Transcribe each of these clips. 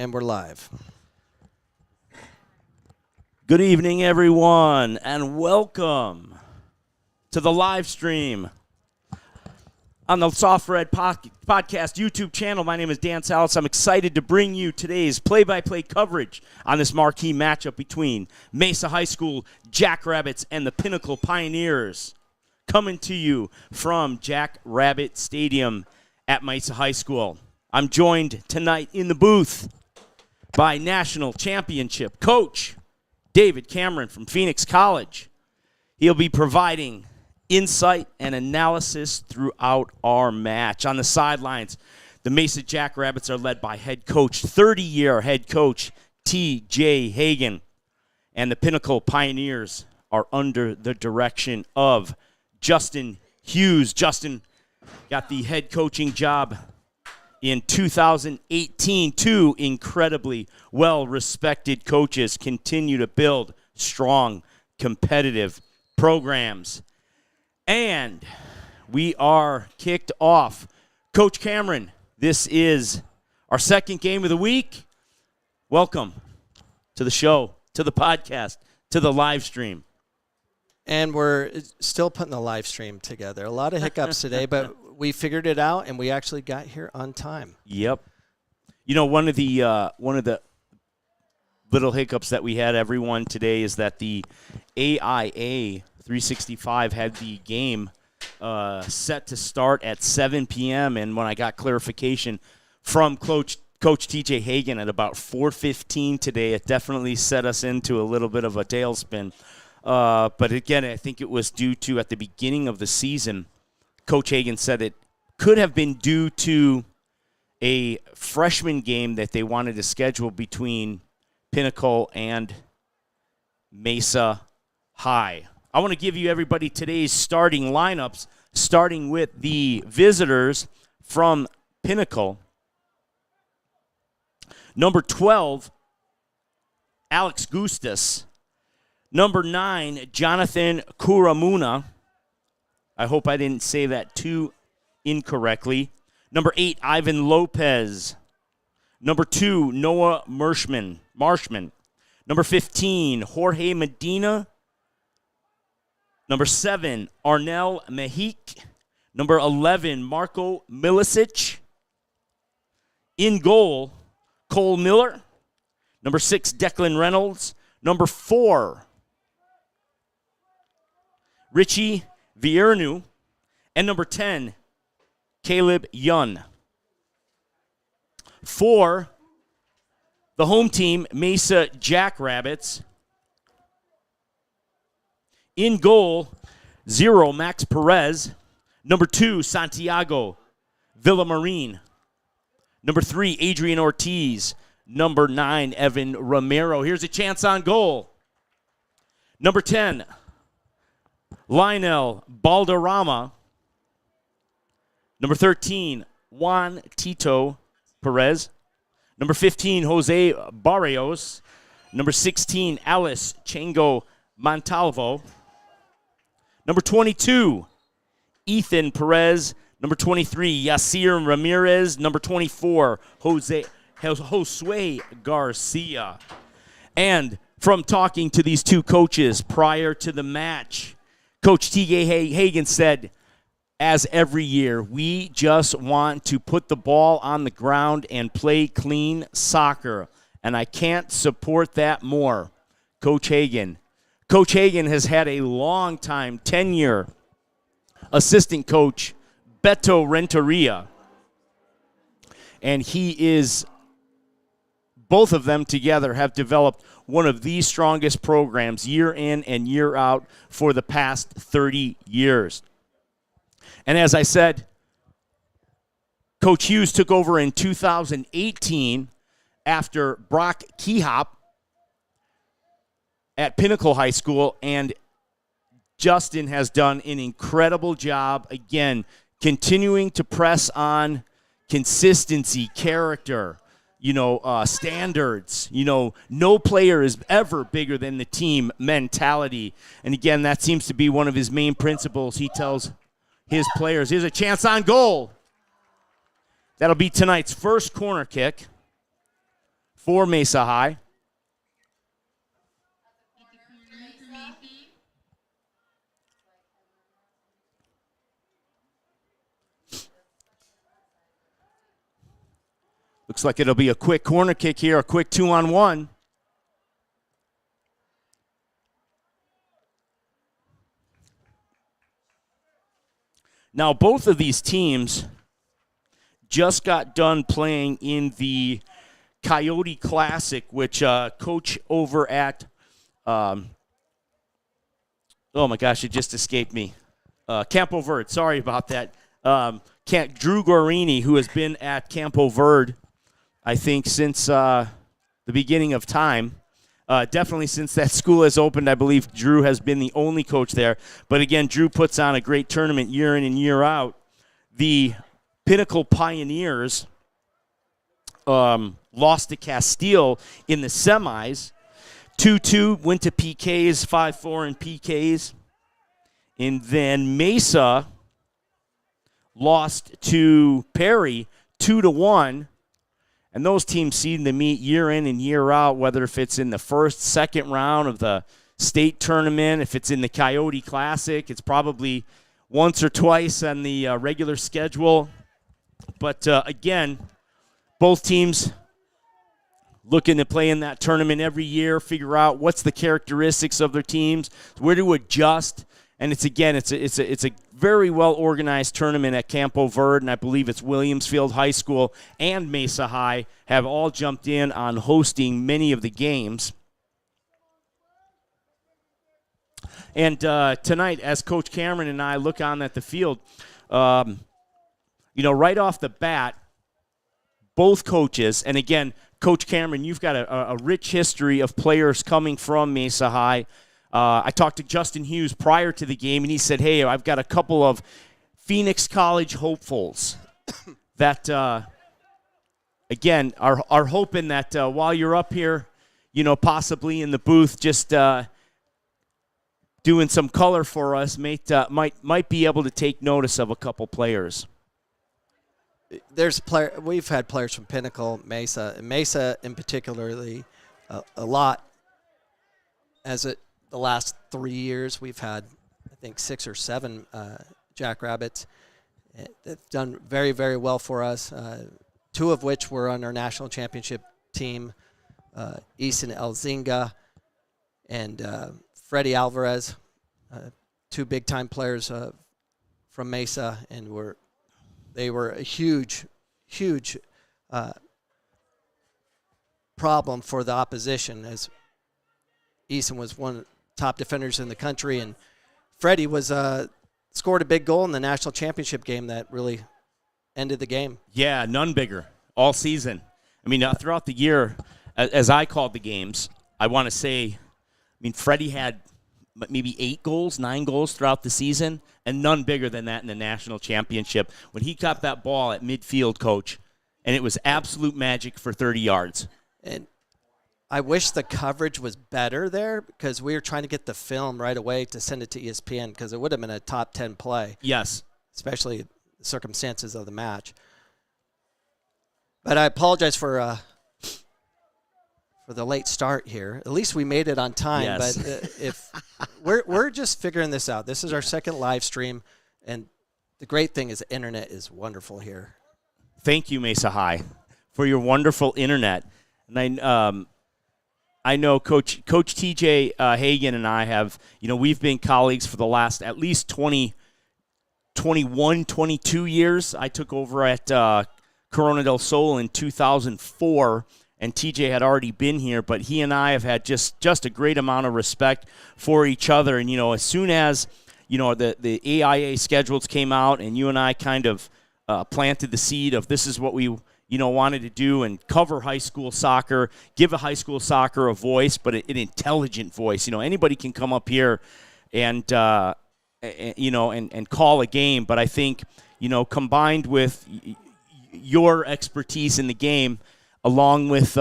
And we're live. Good evening, everyone, and welcome to the live stream on the Soft Red Podcast YouTube channel. My name is Dan Salas. I'm excited to bring you today's play-by-play coverage on this marquee matchup between Mesa High School Jackrabbits and the Pinnacle Pioneers, coming to you from Jackrabbit Stadium at Mesa High School. I'm joined tonight in the booth by National Championship coach David Cameron from Phoenix College. He'll be providing insight and analysis throughout our match. On the sidelines, the Mesa Jackrabbits are led by head coach, 30-year head coach T.J. Hagan, and the Pinnacle Pioneers are under the direction of Justin Hughes. Justin got the head coaching job in 2018. Two incredibly well-respected coaches continue to build strong, competitive programs. And we are kicked off. Coach Cameron, this is our second game of the week. Welcome to the show, to the podcast, to the live stream. And we're still putting the live stream together. A lot of hiccups today, but we figured it out, and we actually got here on time. Yep. You know, one of the little hiccups that we had, everyone, today is that the AIA 365 had the game set to start at 7 p.m., and when I got clarification from Coach T.J. Hagan at about 4:15 today, it definitely set us into a little bit of a tailspin. But again, I think it was due to, at the beginning of the season, Coach Hagan said it could have been due to a freshman game that they wanted to schedule between Pinnacle and Mesa High. I want to give you everybody today's starting lineups, starting with the visitors from Pinnacle. Number 12, Alex Gustas. Number 9, Jonathan Kuramuna. I hope I didn't say that too incorrectly. Number 8, Ivan Lopez. Number 2, Noah Marshman. Number 15, Jorge Medina. Number 7, Arnel Mejic. Number 11, Marco Milicic. In goal, Cole Miller. Number 6, Declan Reynolds. Number 4, Richie Viernu. And number 10, Caleb Yun. For the home team, Mesa Jackrabbits. In goal, 0, Max Perez. Number 2, Santiago Villamarin. Number 3, Adrian Ortiz. Number 9, Evan Romero. Here's a chance on goal. Number 10, Lionel Balderrama. Number 13, Juan Tito Perez. Number 15, Jose Barrios. Number 16, Alice Chango Montalvo. Number 22, Ethan Perez. Number 23, Yasir Ramirez. Number 24, Josue Garcia. And from talking to these two coaches prior to the match, Coach T.J. Hagan said, as every year, we just want to put the ball on the ground and play clean soccer. And I can't support that more. Coach Hagan. Coach Hagan has had a long-time tenure assistant coach, Beto Renteria. And both of them together have developed one of the strongest programs year in and year out for the past 30 years. And as I said, Coach Hughes took over in 2018 after Brock Kehop at Pinnacle High School, and Justin has done an incredible job, again, continuing to press on consistency, character, standards. No player is ever bigger than the team mentality. And again, that seems to be one of his main principles. He tells his players, here's a chance on goal. That'll be tonight's first corner kick for Mesa High. Looks like it'll be a quick corner kick here, a quick 2-on-1. Now, both of these teams just got done playing in the Coyote Classic, which coach over at, oh my gosh, it just escaped me. Campo Verde, sorry about that. Drew Gorini, who has been at Campo Verde, I think, since the beginning of time. Definitely since that school has opened, I believe Drew has been the only coach there. But again, Drew puts on a great tournament year in and year out. The Pinnacle Pioneers lost to Castile in the semis. 2-2, went to PKs, 5-4 in PKs. And then Mesa lost to Perry 2-1. And those teams seem to meet year in and year out, whether if it's in the first, second round of the state tournament, if it's in the Coyote Classic, it's probably once or twice on the regular schedule. But again, both teams looking to play in that tournament every year, figure out what's the characteristics of their teams, where to adjust. And it's a very well organized tournament at Campo Verde, and I believe it's Williamsfield High School and Mesa High have all jumped in on hosting many of the games. And tonight, as Coach Cameron and I look on at the field, right off the bat, both coaches, and again, Coach Cameron, you've got a rich history of players coming from Mesa High. I talked to Justin Hughes prior to the game, and he said, hey, I've got a couple of Phoenix College hopefuls that, again, are hoping that while you're up here, possibly in the booth just doing some color for us, might be able to take notice of a couple players. We've had players from Pinnacle, Mesa in particularly a lot. The last 3 years, we've had, I think, 6 or 7 Jackrabbits. They've done very, very well for us, 2 of which were on our national championship team, Easton Elzinga and Freddie Alvarez, 2 big-time players from Mesa, and they were a huge, huge problem for the opposition, as Easton was one of the top defenders in the country, and Freddie was scored a big goal in the national championship game that really ended the game. Yeah, none bigger all season. I mean, throughout the year, as I called the games, I want to say, Freddie had maybe 8 goals, 9 goals throughout the season, and none bigger than that in the national championship. When he caught that ball at midfield, Coach, and it was absolute magic for 30 yards. And I wish the coverage was better there, because we were trying to get the film right away to send it to ESPN, because it would have been a top 10 play. Yes. Especially the circumstances of the match. But I apologize for the late start here. At least we made it on time. Yes. But if we're just figuring this out. This is our second live stream, and the great thing is the internet is wonderful here. Thank you, Mesa High, for your wonderful internet. And I know Coach TJ Hagan and I have, we've been colleagues for the last at least 21, 22 years. I took over at Corona del Sol in 2004, and TJ had already been here, but he and I have had just a great amount of respect for each other. And, as soon as, the AIA schedules came out and you and I kind of planted the seed of this is what we wanted to do and cover high school soccer, give a high school soccer a voice, but an intelligent voice. Anybody can come up here and call a game, but I think, combined with your expertise in the game, along with,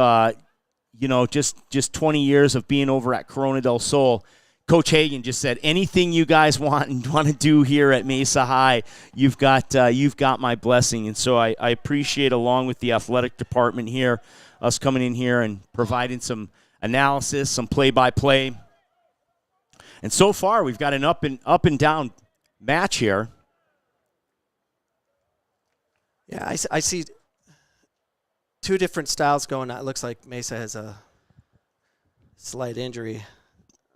just 20 years of being over at Corona del Sol, Coach Hagan just said, anything you guys want to do here at Mesa High, you've got my blessing. And so I appreciate, along with the athletic department here, us coming in here and providing some analysis, some play-by-play. And so far, we've got an up and down match here. Yeah, I see two different styles going on. It looks like Mesa has a slight injury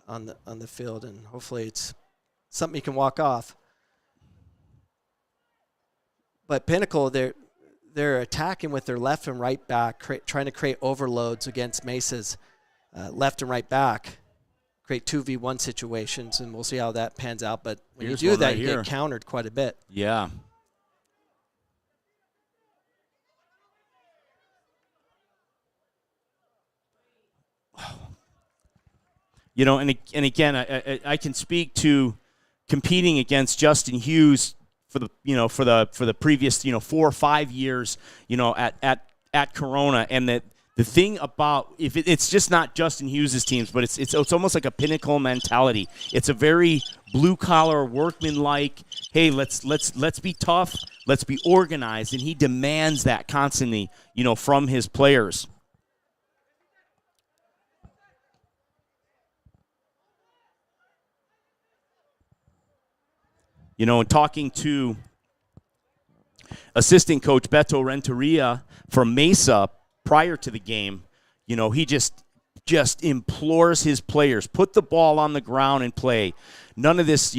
on the field, and hopefully it's something you can walk off. But Pinnacle, they're attacking with their left and right back, trying to create overloads against Mesa's left and right back, create 2v1 situations, and we'll see how that pans out. But when you do that, you get countered quite a bit. Yeah. You know, and again, I can speak to competing against Justin Hughes for the previous 4 or 5 years, at Corona, and that the thing about it's just not Justin Hughes' teams, but it's almost like a Pinnacle mentality. It's a very blue collar, workman-like. Hey, let's be tough, let's be organized, and he demands that constantly, from his players. And talking to assistant coach Beto Renteria from Mesa prior to the game, he just implores his players, put the ball on the ground and play. None of this,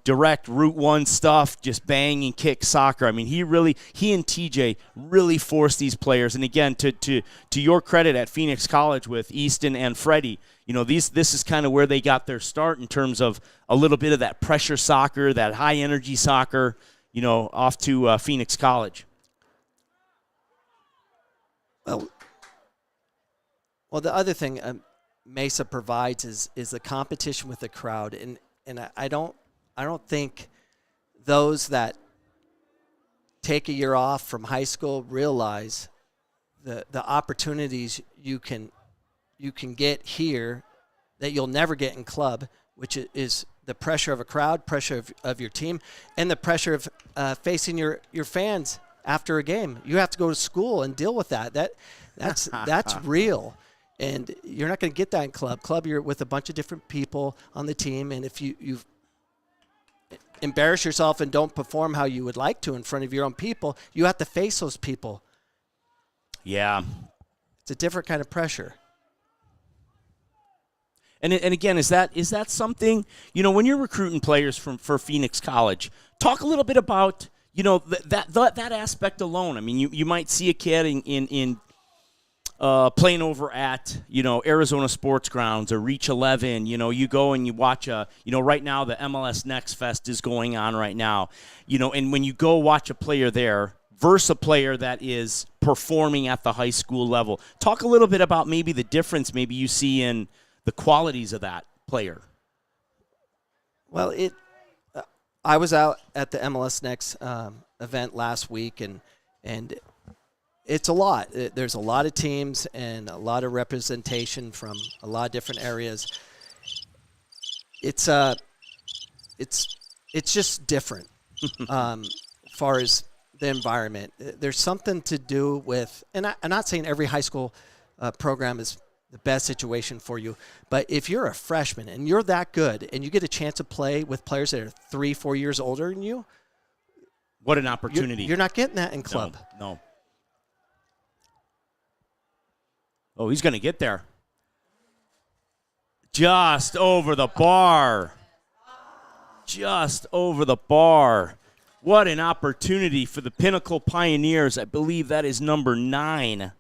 direct Route 1 stuff, just bang and kick soccer. I mean, he and TJ really forced these players. And again, to your credit at Phoenix College with Easton and Freddie, this is kind of where they got their start in terms of a little bit of that pressure soccer, that high energy soccer, off to Phoenix College. Well, the other thing Mesa provides is the competition with the crowd, and I don't think those that take a year off from high school realize the opportunities you can get here that you'll never get in club, which is the pressure of a crowd, pressure of your team, and the pressure of facing your fans after a game. You have to go to school and deal with that. That's real. And you're not going to get that in club. Club, you're with a bunch of different people on the team, and if you embarrass yourself and don't perform how you would like to in front of your own people, you have to face those people. Yeah. It's a different kind of pressure. And again, is that something, when you're recruiting players for Phoenix College, talk a little bit about, that aspect alone. I mean, you might see a kid in playing over at, Arizona Sports Grounds or Reach 11, you go and you watch right now the MLS Next Fest is going on right now, and when you go watch a player there versus a player that is performing at the high school level, talk a little bit about maybe the difference maybe you see in the qualities of that player. Well, I was out at the MLS Next event last week, and it's a lot. There's a lot of teams and a lot of representation from a lot of different areas. It's just different as far as the environment. There's something to do with, and I'm not saying every high school program is the best situation for you, but if you're a freshman and you're that good and you get a chance to play with players that are 3-4 years older than you, what an opportunity. You're not getting that in club. No. Oh, he's going to get there. Just over the bar. Just over the bar. What an opportunity for the Pinnacle Pioneers. I believe that is number 9.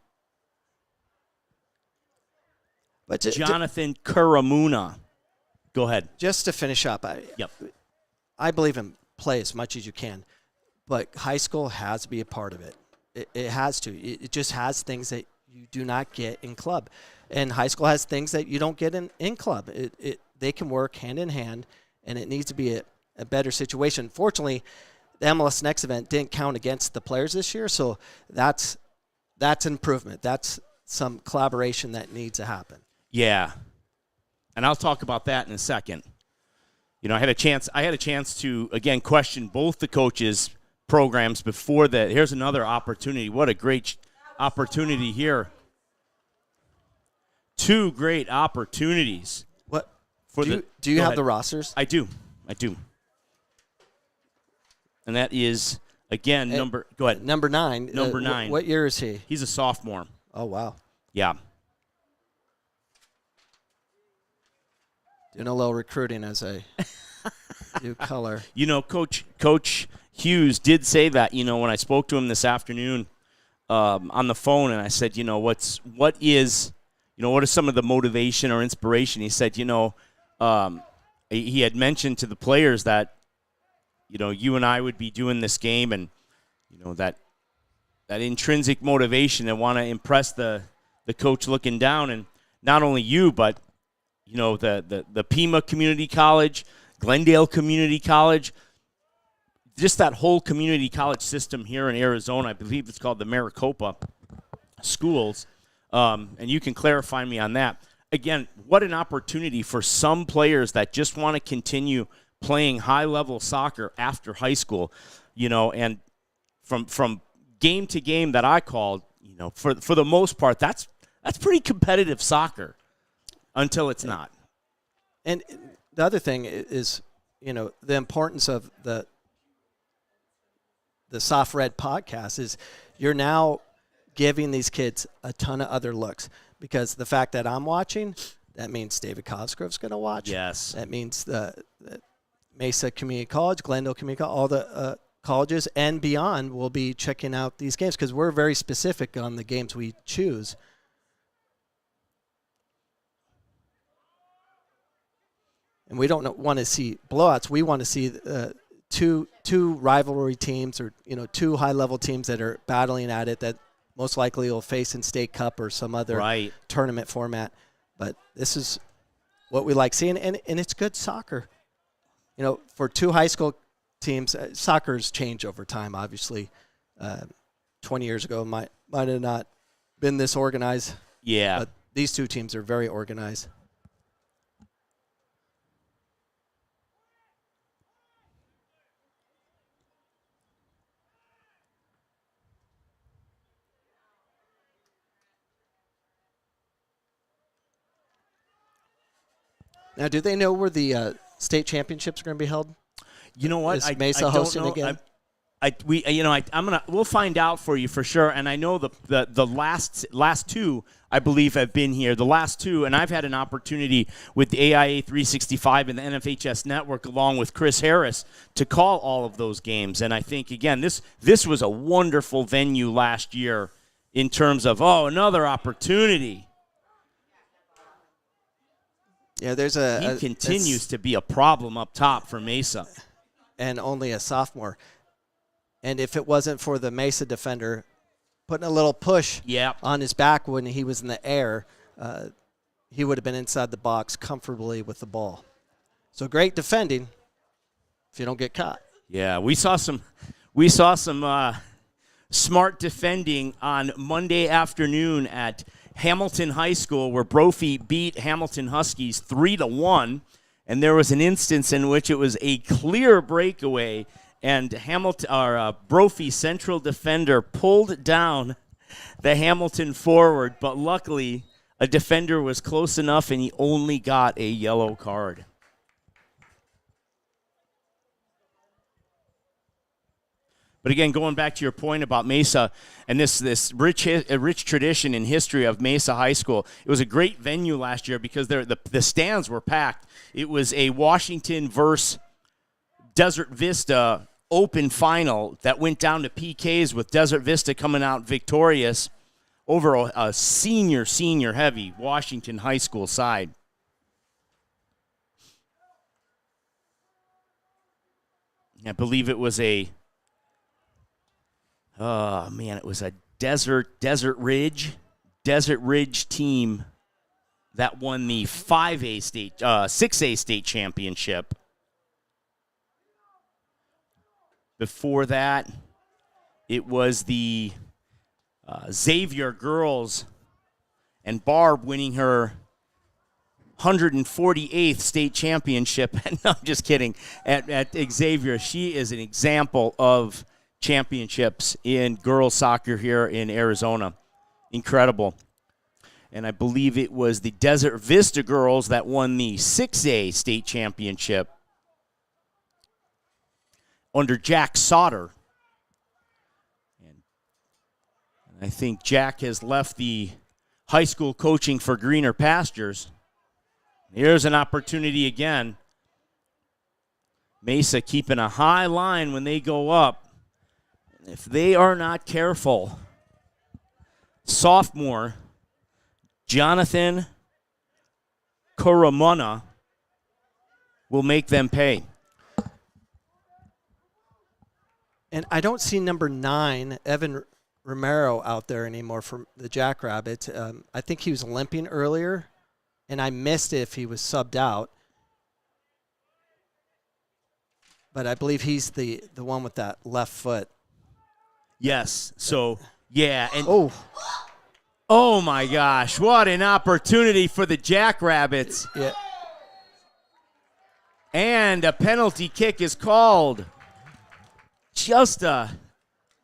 But Jonathan Kuramuna. Go ahead. Just to finish up, I believe in play as much as you can, but high school has to be a part of it. It has to. It just has things that you do not get in club, and high school has things that you don't get in club. They can work hand in hand, and it needs to be a better situation. Fortunately, the MLS Next event didn't count against the players this year, so that's improvement. That's some collaboration that needs to happen. Yeah, and I'll talk about that in a second. I had a chance to again question both the coaches' programs before that. Here's another opportunity. What a great opportunity here. 2 great opportunities. What For do you have the rosters? I do. And that is again go ahead. Number 9. Number 9. What year is he? He's a sophomore. Oh wow. Yeah. Doing a little recruiting as a new color. Coach Hughes did say that, when I spoke to him this afternoon on the phone, and I said, what is some of the motivation or inspiration? He said, he had mentioned to the players that, you and I would be doing this game, and, that intrinsic motivation and want to impress the coach looking down, and not only you, but the Pima Community College, Glendale Community College, just that whole community college system here in Arizona. I believe it's called the Maricopa Schools, and you can clarify me on that. Again, what an opportunity for some players that just want to continue playing high-level soccer after high school, and from game to game that I called, for the most part, that's pretty competitive soccer. Until it's not. And the other thing is, the importance of the Soft Red podcast is you're now giving these kids a ton of other looks, because the fact that I'm watching, that means David Cosgrove's going to watch. Yes. That means the Mesa Community College, Glendale Community College, all the colleges and beyond will be checking out these games, because we're very specific on the games we choose. And we don't want to see blowouts. We want to see two rivalry teams, or 2 high-level teams that are battling at it, that most likely will face in State Cup or some other tournament format. But this is what we like seeing, and it's good soccer. For 2 high school teams, soccer's changed over time. Obviously, 20 years ago might have not been this organized. Yeah, but these 2 teams are very organized. Now, do they know where the state championships are going to be held? You know what? Is Mesa hosting again? We'll find out for you for sure. And I know the last 2, I believe, have been here. The last 2, and I've had an opportunity with the AIA 365 and the NFHS Network, along with Chris Harris, to call all of those games. And I think, again, this was a wonderful venue last year in terms of another opportunity. Yeah, he continues to be a problem up top for Mesa. And only a sophomore. And if it wasn't for the Mesa defender putting a little push on his back when he was in the air, he would have been inside the box comfortably with the ball. So great defending if you don't get caught. Yeah, we saw some smart defending on Monday afternoon at Hamilton High School, where Brophy beat Hamilton Huskies 3-1, and there was an instance in which it was a clear breakaway, and Brophy central defender pulled down the Hamilton forward, but luckily a defender was close enough, and he only got a yellow card. But again, going back to your point about Mesa and this rich tradition and history of Mesa High School, it was a great venue last year because the stands were packed. It was a Washington versus Desert Vista Open final that went down to PKs, with Desert Vista coming out victorious over a senior heavy Washington High School side. I believe it was a Desert Ridge team that won the 6A state championship. Before that, it was the Xavier girls and Barb winning her 148th state championship. No, I'm just kidding. At Xavier, she is an example of championships in girls soccer here in Arizona. Incredible. And I believe it was the Desert Vista girls that won the 6A state championship under Jack Sauter. And I think Jack has left the high school coaching for greener pastures. Here's an opportunity again. Mesa keeping a high line when they go up. If they are not careful, sophomore Jonathan Coromona will make them pay. And I don't see number 9, Evan Romero, out there anymore for the Jackrabbits. I think he was limping earlier, and I missed it if he was subbed out. But I believe he's the one with that left foot. Yes. So, yeah. And oh my gosh, what an opportunity for the Jackrabbits. Yeah. And a penalty kick is called. That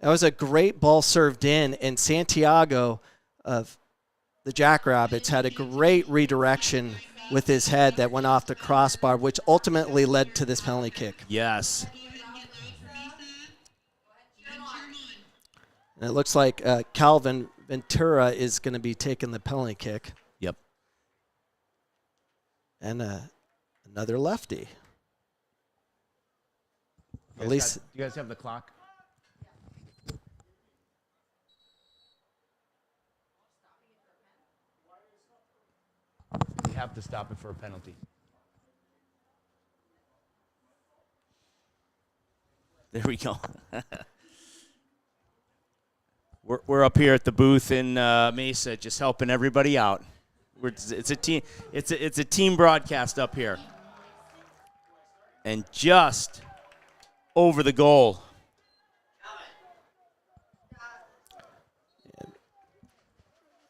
was a great ball served in, and Santiago of the Jackrabbits had a great redirection with his head that went off the crossbar, which ultimately led to this penalty kick. Yes. And it looks like Calvin Ventura is going to be taking the penalty kick. Yep. And another lefty. At least you guys have the clock? You have to stop it for a penalty. There we go. We're up here at the booth in Mesa, just helping everybody out. It's a team. It's a team broadcast up here, and just over the goal.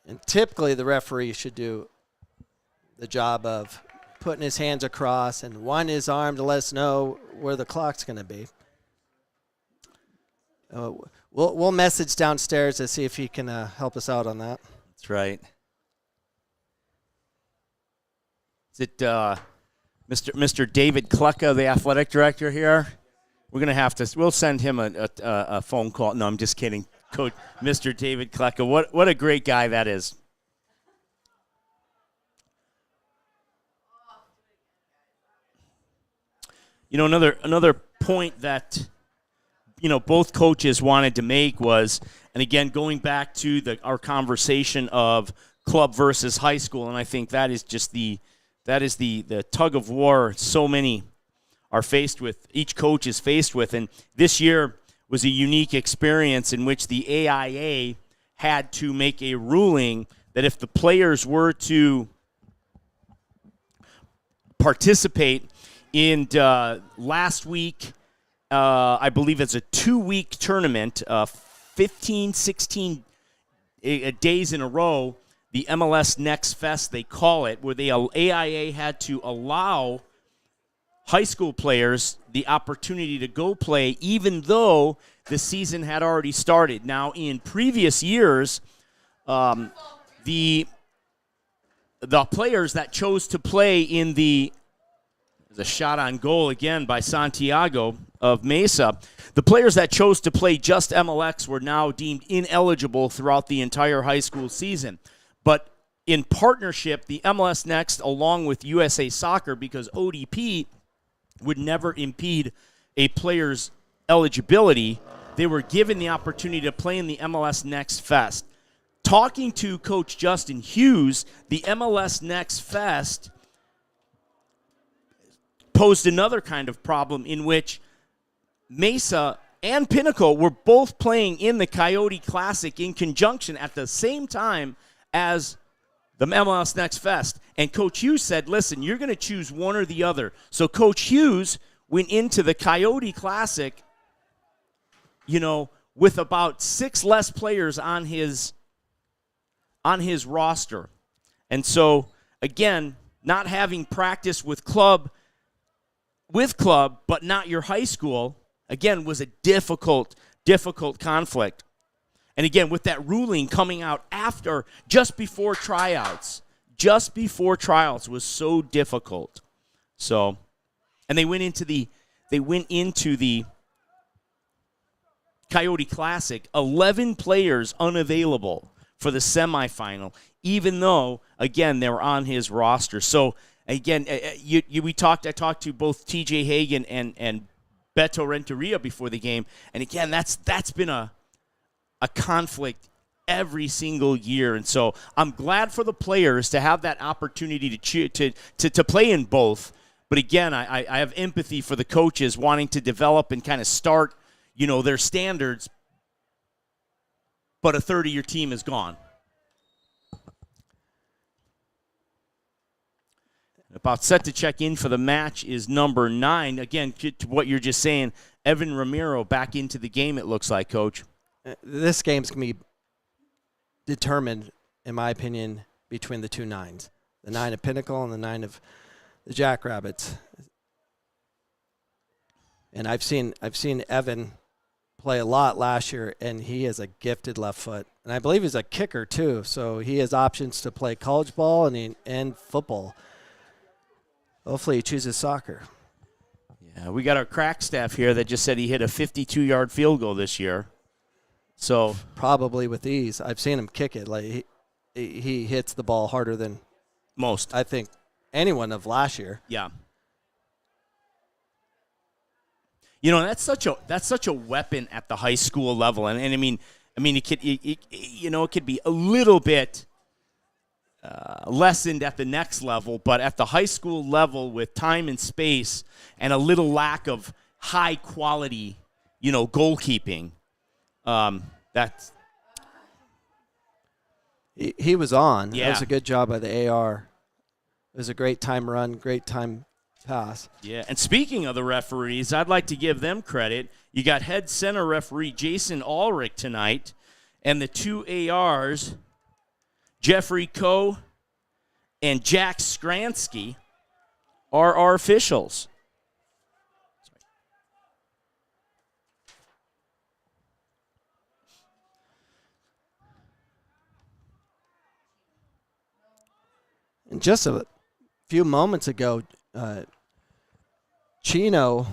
And typically the referee should do the job of putting his hands across and winding his arm to let us know where the clock's going to be. We'll message downstairs to see if he can help us out on that. That's right. Is it Mr. David Klucka, the athletic director here? We're going to have to – we'll send him a phone call. No, I'm just kidding. Coach Mr. David Klucka. What a great guy that is. You know, another point that, you know, both coaches wanted to make was, and again, going back to our conversation of club versus high school, and I think that is just the tug of war so many are faced with, each coach is faced with. And this year was a unique experience in which the AIA had to make a ruling that if the players were to participate in last week, I believe it's a 2-week tournament, 15, 16 days in a row, the MLS Next Fest, they call it, where the AIA had to allow high school players the opportunity to go play even though the season had already started. Now, in previous years, the players that chose to play in the shot on goal again by Santiago of Mesa, the players that chose to play just MLX were now deemed ineligible throughout the entire high school season. But in partnership, the MLS Next, along with USA Soccer, because ODP would never impede a player's eligibility, they were given the opportunity to play in the MLS Next Fest. Talking to Coach Justin Hughes, the MLS Next Fest posed another kind of problem in which Mesa and Pinnacle were both playing in the Coyote Classic in conjunction at the same time as the MLS Next Fest. And Coach Hughes said, listen, you're going to choose one or the other. So Coach Hughes went into the Coyote Classic, you know, with about 6 less players on his roster. And so, again, not having practice with club, but not your high school, again, was a difficult conflict. And again, with that ruling coming out just before tryouts was so difficult. So, and they went into the Coyote Classic, 11 players unavailable for the semifinal, even though, again, they were on his roster. So, again, I talked to both TJ Hagan and Beto Renteria before the game, and again, that's been a conflict every single year. And so I'm glad for the players to have that opportunity to play in both. But again, I have empathy for the coaches wanting to develop and kind of start, their standards, but a third of your team is gone. About set to check in for the match is number 9. Again, to what you're just saying, Evan Ramiro back into the game, it looks like, Coach. This game's going to be determined, in my opinion, between the 2 9s, the 9 of Pinnacle and the 9 of the Jackrabbits. And I've seen Evan play a lot last year, and he is a gifted left foot. And I believe he's a kicker, too, so he has options to play college ball and football. Hopefully he chooses soccer. Yeah, we got our crack staff here that just said he hit a 52-yard field goal this year. So probably with ease. I've seen him kick it. Like he hits the ball harder than most, I think, anyone of last year. Yeah. That's such a weapon at the high school level, and I mean it could be a little bit lessened at the next level, but at the high school level, with time and space and a little lack of high quality, goalkeeping, that's. He was on. Yeah. That was a good job by the AR. It was a great time run, great time pass. Yeah, and speaking of the referees, I'd like to give them credit. You got head center referee Jason Ulrich tonight, and the 2 ARs, Jeffrey Coe and Jack Skransky, are our officials. And just a few moments ago, Chino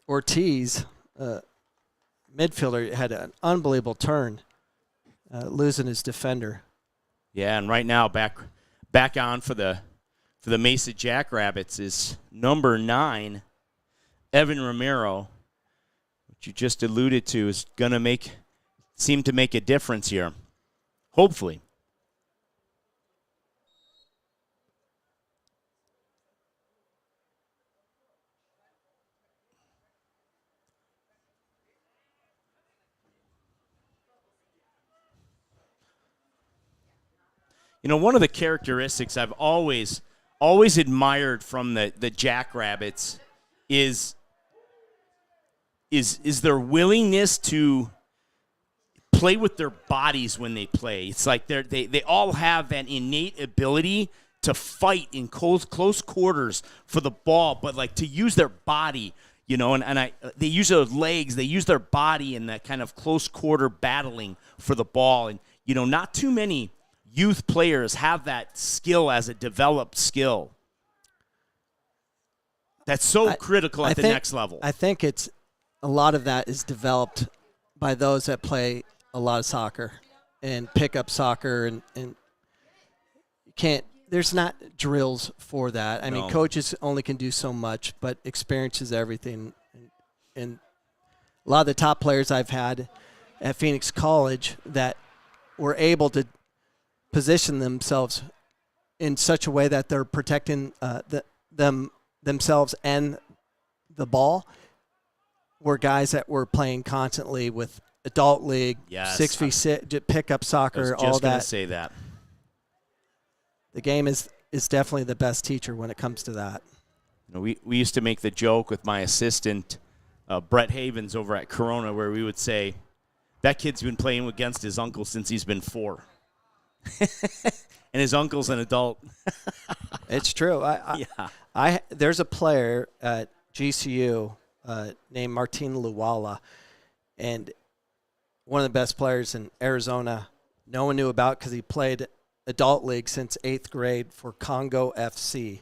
Ortiz, midfielder, had an unbelievable turn, losing his defender. Yeah, and right now back on for the Mesa Jackrabbits is number 9, Evan Ramiro, which you just alluded to is going to seem to make a difference here, hopefully. One of the characteristics I've always admired from the Jackrabbits is their willingness to play with their bodies when they play. It's like they all have that innate ability to fight in close quarters for the ball, but like to use their body, they use their legs, they use their body in that kind of close quarter battling for the ball. And not too many youth players have that skill as a developed skill. That's so critical at the next level. I think it's a lot of that is developed by those that play a lot of soccer and pick up soccer, and you can't. There's not drills for that. I mean, coaches only can do so much, but experience is everything. And a lot of the top players I've had at Phoenix College that were able to position themselves in such a way that they're protecting themselves and the ball were guys that were playing constantly with adult league, 6v6, pickup soccer, all that. I was just going to say that. The game is definitely the best teacher when it comes to that. We used to make the joke with my assistant, Brett Havens, over at Corona, where we would say, that kid's been playing against his uncle since he's been 4. and his uncle's an adult. It's true. There's a player at GCU named Martin Luwala, and one of the best players in Arizona. No one knew about because he played adult league since 8th grade for Congo FC,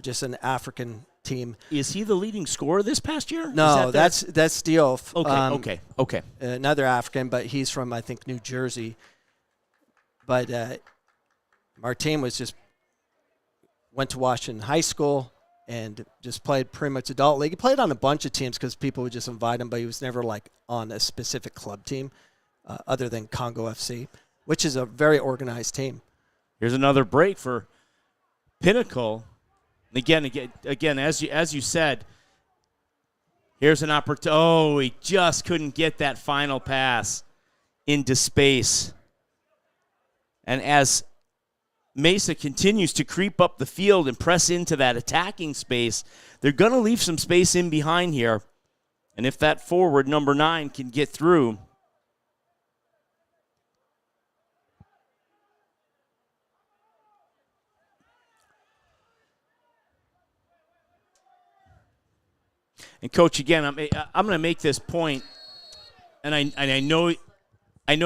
just an African team. Is he the leading scorer this past year? No, that's Diouf. Okay. Another African, but he's from, I think, New Jersey. But Martin went to Washington High School and just played pretty much adult league. He played on a bunch of teams because people would just invite him, but he was never like on a specific club team other than Congo FC, which is a very organized team. Here's another break for Pinnacle. Again, as you said, here's an opportunity. Oh, he just couldn't get that final pass into space. And as Mesa continues to creep up the field and press into that attacking space, they're going to leave some space in behind here. And if that forward, number 9, can get through, and Coach, again, I'm going to make this point, and I know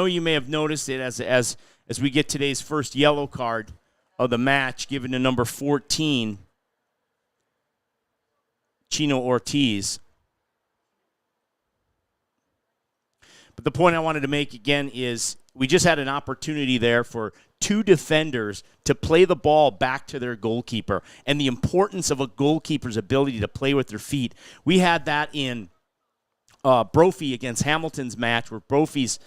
you may have noticed it as we get today's first yellow card of the match given to number 14, Chino Ortiz. But the point I wanted to make again is we just had an opportunity there for 2 defenders to play the ball back to their goalkeeper, and the importance of a goalkeeper's ability to play with their feet. We had that in Brophy against Hamilton's match, where Brophy's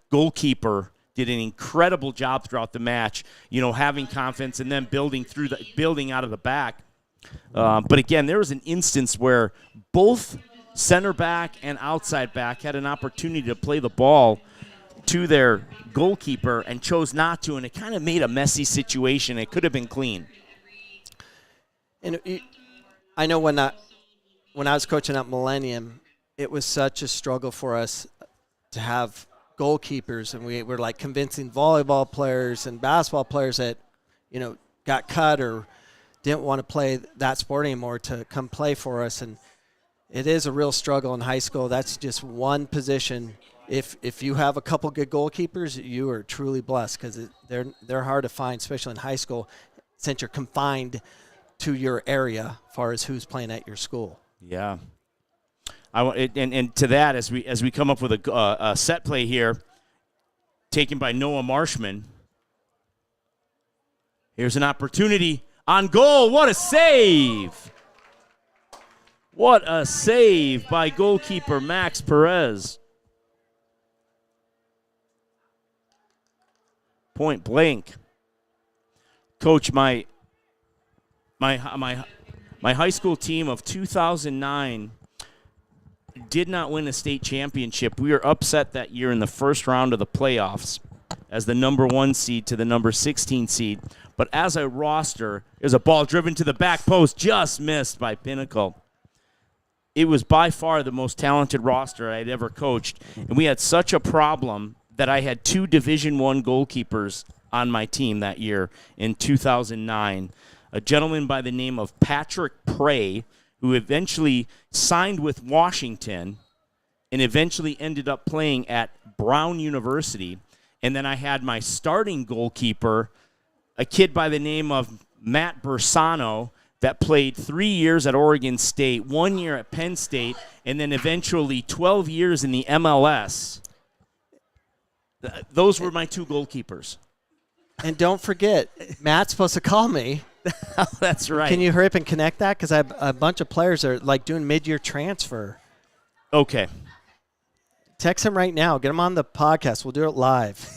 goalkeeper did an incredible job throughout the match, having confidence and then building out of the back. But again, there was an instance where both center back and outside back had an opportunity to play the ball to their goalkeeper and chose not to, and it kind of made a messy situation. It could have been clean. And I know when I was coaching at Millennium, it was such a struggle for us to have goalkeepers, and we were like convincing volleyball players and basketball players that got cut or didn't want to play that sport anymore to come play for us. And it is a real struggle in high school. That's just one position. If you have a couple good goalkeepers, you are truly blessed, because they're hard to find, especially in high school, since you're confined to your area as far as who's playing at your school. Yeah. And to that, as we come up with a set play here, taken by Noah Marshman. Here's an opportunity on goal. What a save! What a save by goalkeeper Max Perez. Point blank. Coach, my high school team of 2009 did not win a state championship. We were upset that year in the first round of the playoffs as the number 1 seed to the number 16 seed. But as a roster, there's a ball driven to the back post, just missed by Pinnacle. It was by far the most talented roster I'd ever coached, and we had such a problem that I had 2 Division I goalkeepers on my team that year in 2009. A gentleman by the name of Patrick Prey, who eventually signed with Washington and eventually ended up playing at Brown University. And then I had my starting goalkeeper, a kid by the name of Matt Bersano, that played 3 years at Oregon State, 1 year at Penn State, and then eventually 12 years in the MLS. Those were my 2 goalkeepers. And don't forget, Matt's supposed to call me. That's right. Can you hurry up and connect that? Because I have a bunch of players that are like doing mid-year transfer. Okay. Text him right now. Get him on the podcast. We'll do it live.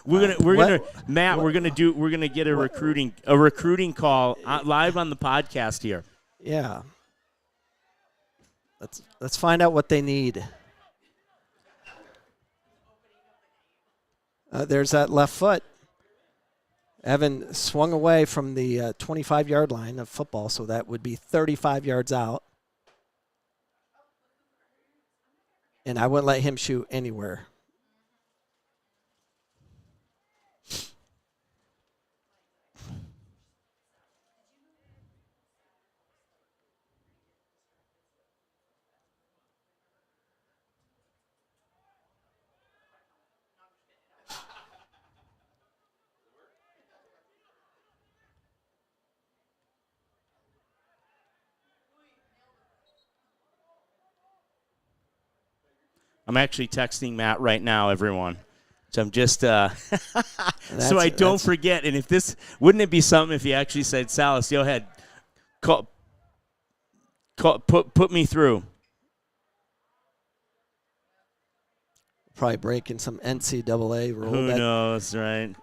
We're gonna get a recruiting call live on the podcast here. Yeah. Let's find out what they need. There's that left foot. Evan swung away from the 25-yard line of football, so that would be 35 yards out. And I wouldn't let him shoot anywhere. I'm actually texting Matt right now, everyone. So I'm just so I don't forget. And wouldn't it be something if he actually said, Salas, go ahead, put me through. Probably breaking some NCAA rule. Who knows, right?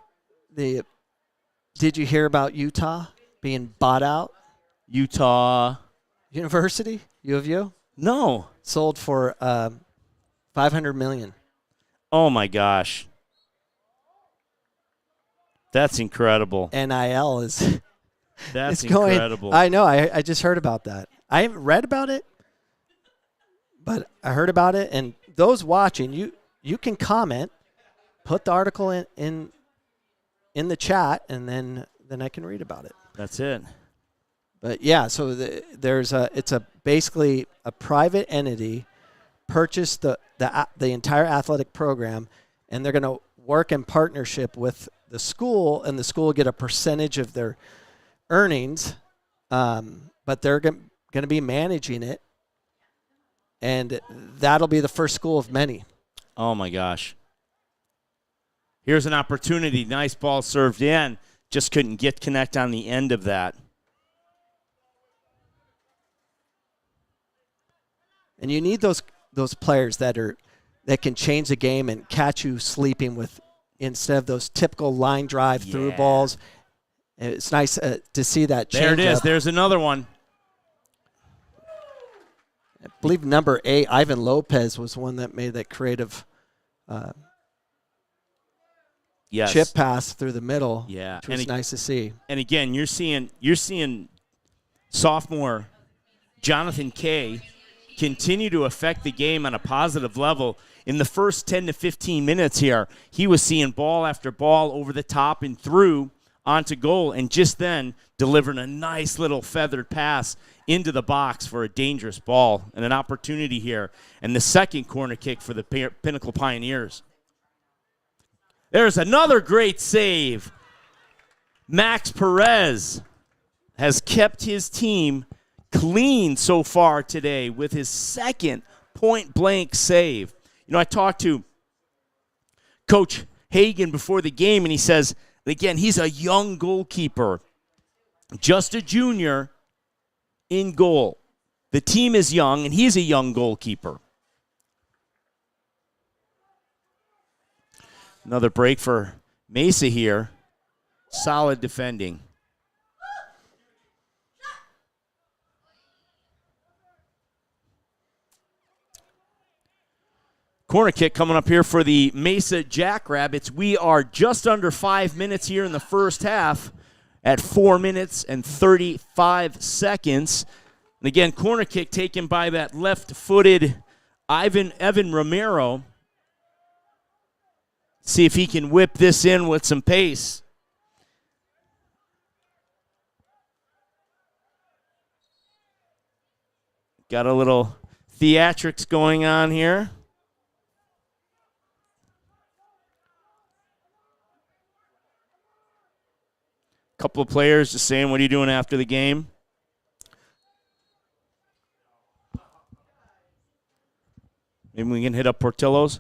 Did you hear about Utah being bought out? Utah University, U of U? No. Sold for $500 million. Oh my gosh. That's incredible. NIL is That's incredible. I know. I just heard about that. I haven't read about it, but I heard about it. And those watching, you can comment, put the article in the chat, and then I can read about it. That's it. But yeah, so it's basically a private entity purchased the entire athletic program, and they're going to work in partnership with the school, and the school will get a percentage of their earnings, but they're going to be managing it, and that'll be the first school of many. Oh my gosh. Here's an opportunity. Nice ball served in. Just couldn't connect on the end of that. And you need those players that can change the game and catch you sleeping with, instead of those typical line drive through balls. It's nice to see that change. There it is. There's another one. I believe number 8, Ivan Lopez, was one that made that creative chip pass through the middle. Yeah, which was nice to see. And again, you're seeing sophomore Jonathan Kay continue to affect the game on a positive level. In the first 10 to 15 minutes here, he was seeing ball after ball over the top and through onto goal, and just then delivering a nice little feathered pass into the box for a dangerous ball and an opportunity here. And the second corner kick for the Pinnacle Pioneers. There's another great save. Max Perez has kept his team clean so far today with his second point-blank save. You know, I talked to Coach Hagan before the game, and he says, again, he's a young goalkeeper, just a junior in goal. The team is young, and he's a young goalkeeper. Another break for Mesa here. Solid defending. Corner kick coming up here for the Mesa Jackrabbits. We are just under 5 minutes here in the first half at 4 minutes and 35 seconds. And again, corner kick taken by that left-footed Evan Romero. See if he can whip this in with some pace. Got a little theatrics going on here. Couple of players just saying, what are you doing after the game? Maybe we can hit up Portillo's.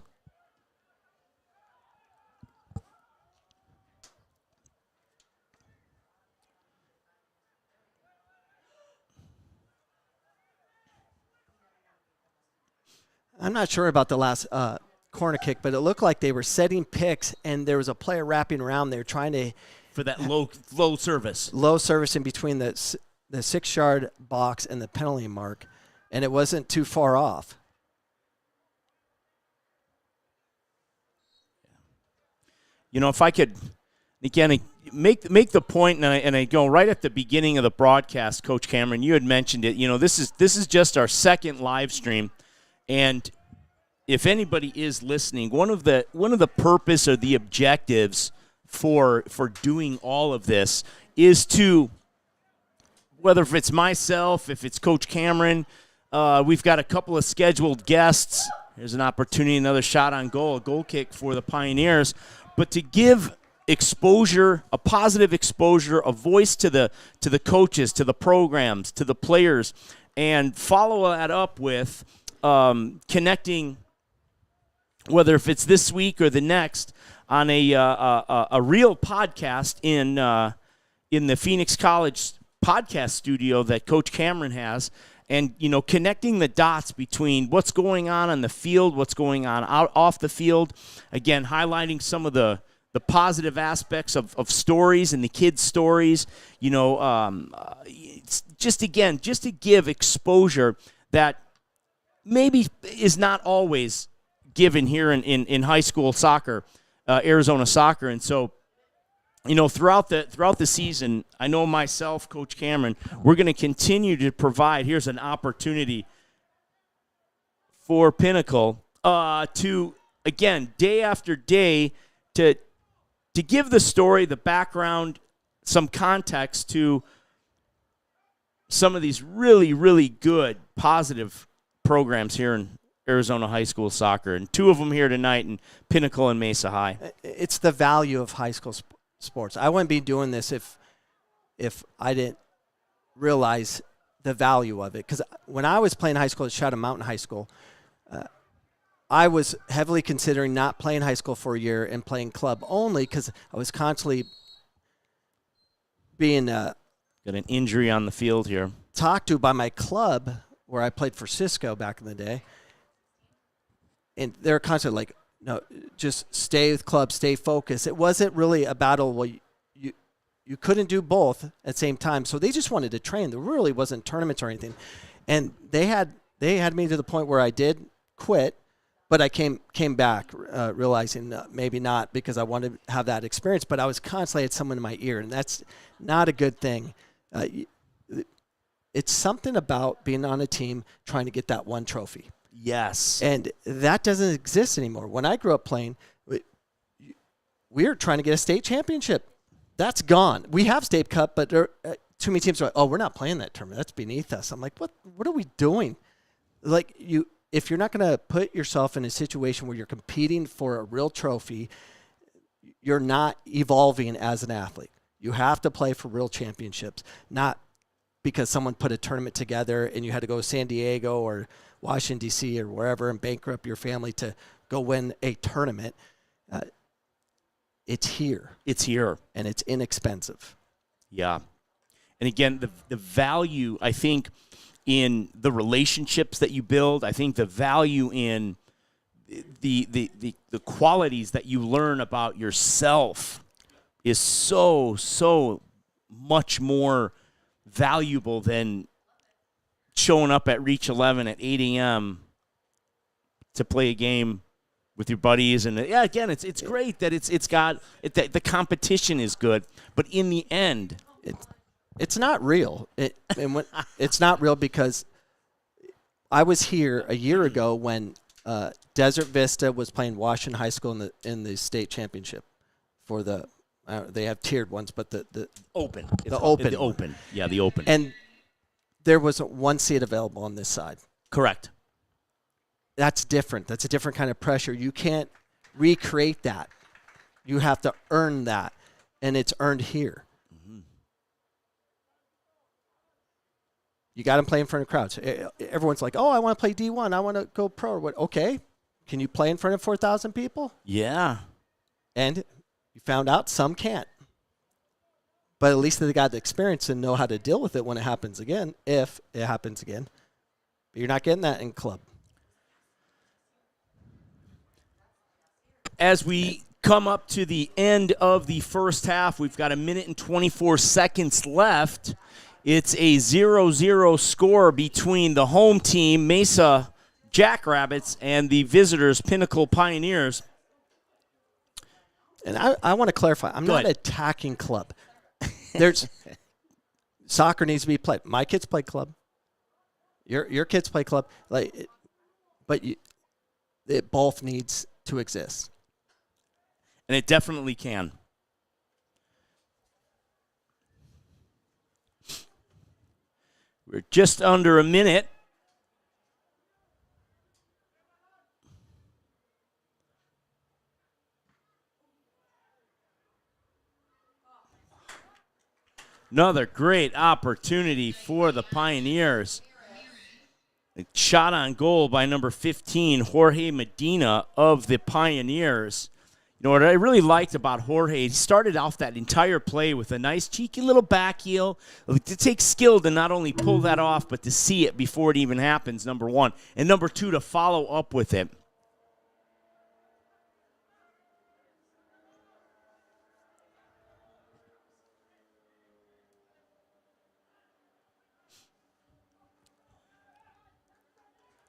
I'm not sure about the last corner kick, but it looked like they were setting picks, and there was a player wrapping around there trying to for that low service. Low service in between the 6-yard box and the penalty mark, and it wasn't too far off. You know, if I could, again, make the point, and I go right at the beginning of the broadcast, Coach Cameron, you had mentioned it. You know, this is just our second live stream, and if anybody is listening, one of the purpose or the objectives for doing all of this is to, whether if it's myself, if it's Coach Cameron, we've got a couple of scheduled guests. There's an opportunity, another shot on goal, a goal kick for the Pioneers, but to give exposure, a positive exposure, a voice to the coaches, to the programs, to the players, and follow that up with connecting whether if it's this week or the next, on a real podcast in the Phoenix College podcast studio that Coach Cameron has, and connecting the dots between what's going on the field, what's going on off the field. Again, highlighting some of the positive aspects of stories and the kids' stories. Just to give exposure that maybe is not always given here in high school soccer, Arizona soccer. And so, throughout the season, I know myself, Coach Cameron, we're going to continue to provide. Here's an opportunity for Pinnacle to, again, day after day, to give the story, the background, some context to some of these really, really good, positive programs here in Arizona high school soccer, and two of them here tonight in Pinnacle and Mesa High. It's the value of high school sports. I wouldn't be doing this if I didn't realize the value of it. Because when I was playing high school at Shadow Mountain High School, I was heavily considering not playing high school for a year and playing club only because I was constantly being got an injury on the field here. Talked to by my club where I played for Cisco back in the day. And they're constantly like, no, just stay with club, stay focused. It wasn't really a battle. Well, you couldn't do both at the same time. So they just wanted to train. There really wasn't tournaments or anything. And they had me to the point where I did quit, but I came back realizing maybe not because I wanted to have that experience. But I was constantly had someone in my ear, and that's not a good thing. It's something about being on a team trying to get that one trophy. Yes. And that doesn't exist anymore. When I grew up playing, we were trying to get a state championship. That's gone. We have state cup, but there are too many teams are like, oh, we're not playing that tournament. That's beneath us. I'm like, what are we doing? Like, if you're not going to put yourself in a situation where you're competing for a real trophy, you're not evolving as an athlete. You have to play for real championships, not because someone put a tournament together and you had to go to San Diego or Washington, D.C. or wherever and bankrupt your family to go win a tournament. It's here. It's here. And it's inexpensive. Yeah. And again, the value, I think, in the relationships that you build, I think the value in the qualities that you learn about yourself is so much more valuable than showing up at Reach 11 at 8 a.m. to play a game with your buddies. And yeah, again, it's great that the competition is good, but in the end, it's not real. It's not real because I was here a year ago when Desert Vista was playing Washington High School in the state championship for the. They have tiered ones, but the open. The open. The open. Yeah, the open. And there was one seat available on this side. Correct. That's different. That's a different kind of pressure. You can't recreate that. You have to earn that, and it's earned here. Mm-hmm. You got to play in front of crowds. Everyone's like, oh, I want to play D1. I want to go pro. What? Okay. Can you play in front of 4,000 people? Yeah. And you found out some can't. But at least they got the experience and know how to deal with it when it happens again, if it happens again. But you're not getting that in club. As we come up to the end of the first half, we've got 1 minute and 24 seconds left. It's a 0-0 score between the home team, Mesa Jackrabbits, and the visitors, Pinnacle Pioneers. And I want to clarify, I'm not attacking club. There's soccer needs to be played. My kids play club. Your kids play club. But it both needs to exist. And it definitely can. We're just under a minute. Another great opportunity for the Pioneers. A shot on goal by number 15, Jorge Medina of the Pioneers. You know, what I really liked about Jorge, he started off that entire play with a nice cheeky little back heel. It takes skill to not only pull that off, but to see it before it even happens, number one. And number two, to follow up with it.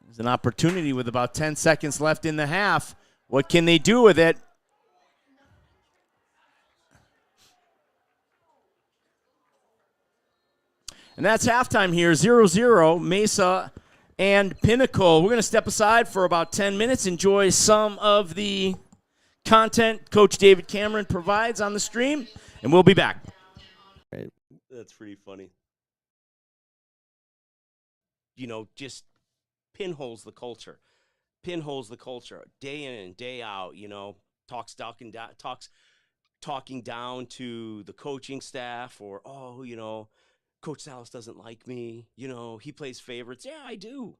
There's an opportunity with about 10 seconds left in the half. What can they do with it? And that's halftime here, 0-0, Mesa and Pinnacle. We're going to step aside for about 10 minutes, enjoy some of the content Coach David Cameron provides on the stream, and we'll be back. That's pretty funny. You know, just pinholes the culture. Pinholes the culture day in and day out, you know, talking down to the coaching staff or, oh, you know, Coach Salas doesn't like me. You know, he plays favorites. Yeah, I do.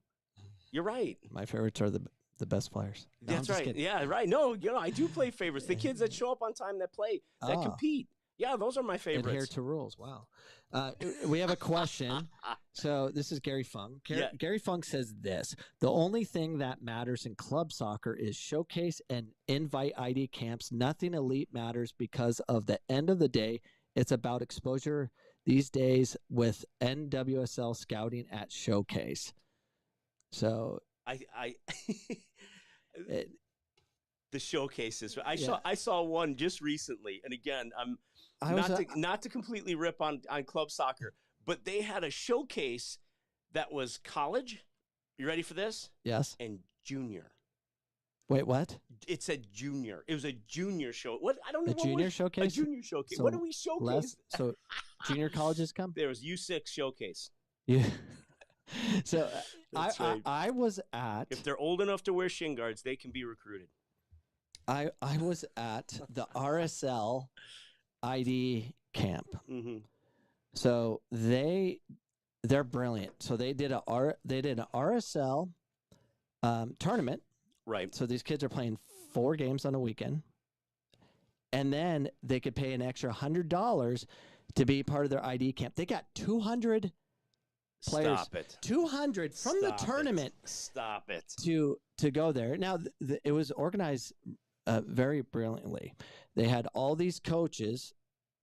You're right. My favorites are the best players. No, That's right. kidding. Yeah, right. No, you know, I do play favorites. The kids that show up on time, that play, that compete. Yeah, those are my favorites. Adhere to rules. Wow. We have a question. So this is Gary Funk. Gary Funk says this: the only thing that matters in club soccer is showcase and invite ID camps. Nothing elite matters because of the end of the day. It's about exposure these days with NWSL scouting at showcase. So the showcases. I saw one just recently, and again, not to completely rip on club soccer, but they had a showcase that was college. You ready for this? Yes. And junior. Wait, what? It said junior. It was a junior show. What? I don't know. A junior showcase? A junior showcase. So what do we showcase? So junior colleges come? There was U6 showcase. Yeah. So right. I was at. If they're old enough to wear shin guards, they can be recruited. I was at the RSL ID camp. Mm-hmm. So they're brilliant. So they did an RSL tournament. Right. So these kids are playing 4 games on a weekend, and then they could pay an extra $100 to be part of their ID camp. They got 200 players. Stop it. 200 from the tournament. Stop it. To go there. Now it was organized very brilliantly. They had all these coaches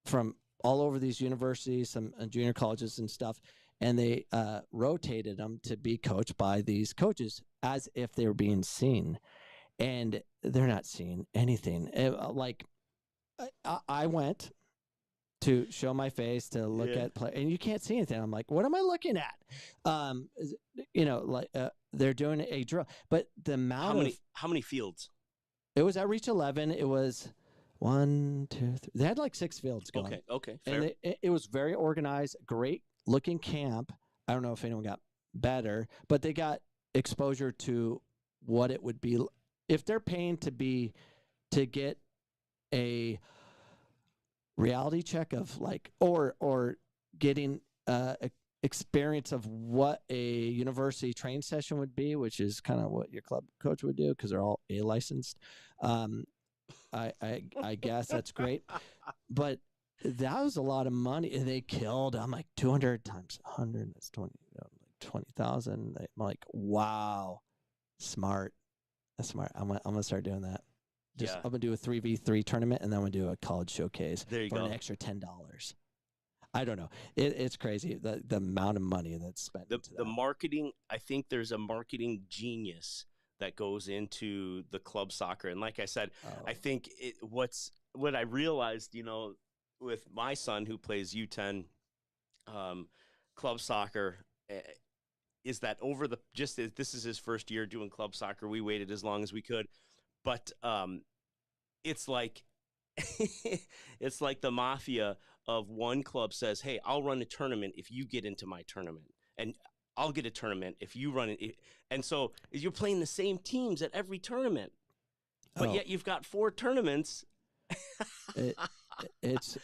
from all over these universities, some junior colleges and stuff, and they rotated them to be coached by these coaches as if they were being seen. And they're not seeing anything. I went to show my face, to look at play, and you can't see anything. I'm like, what am I looking at? They're doing a drill. But the amount how many fields? It was at Reach 11. It was 1, 2, 3. They had like 6 fields going. Okay, fair. And it was very organized, great looking camp. I don't know if anyone got better, but they got exposure to what it would be if they're paying to get a reality check of like, or getting experience of what a university training session would be, which is kind of what your club coach would do because they're all A licensed. I guess that's great, but that was a lot of money, and they killed. I'm like 200 times 100. That's 20,000. I'm like, wow, smart. That's smart. I'm gonna start doing that. I'm gonna do a 3v3 tournament, and then I'm gonna do a college showcase for an extra $10. I don't know. It's crazy the amount of money that's spent. The marketing. I think there's a marketing genius that goes into the club soccer, and like I said, I think what I realized, you know, with my son who plays U10 club soccer, is that this is his first year doing club soccer. We waited as long as we could, but it's like it's like the mafia of one club says, hey, I'll run a tournament if you get into my tournament, and I'll get a tournament if you run it. And so you're playing the same teams at every tournament, but yet you've got 4 tournaments. It's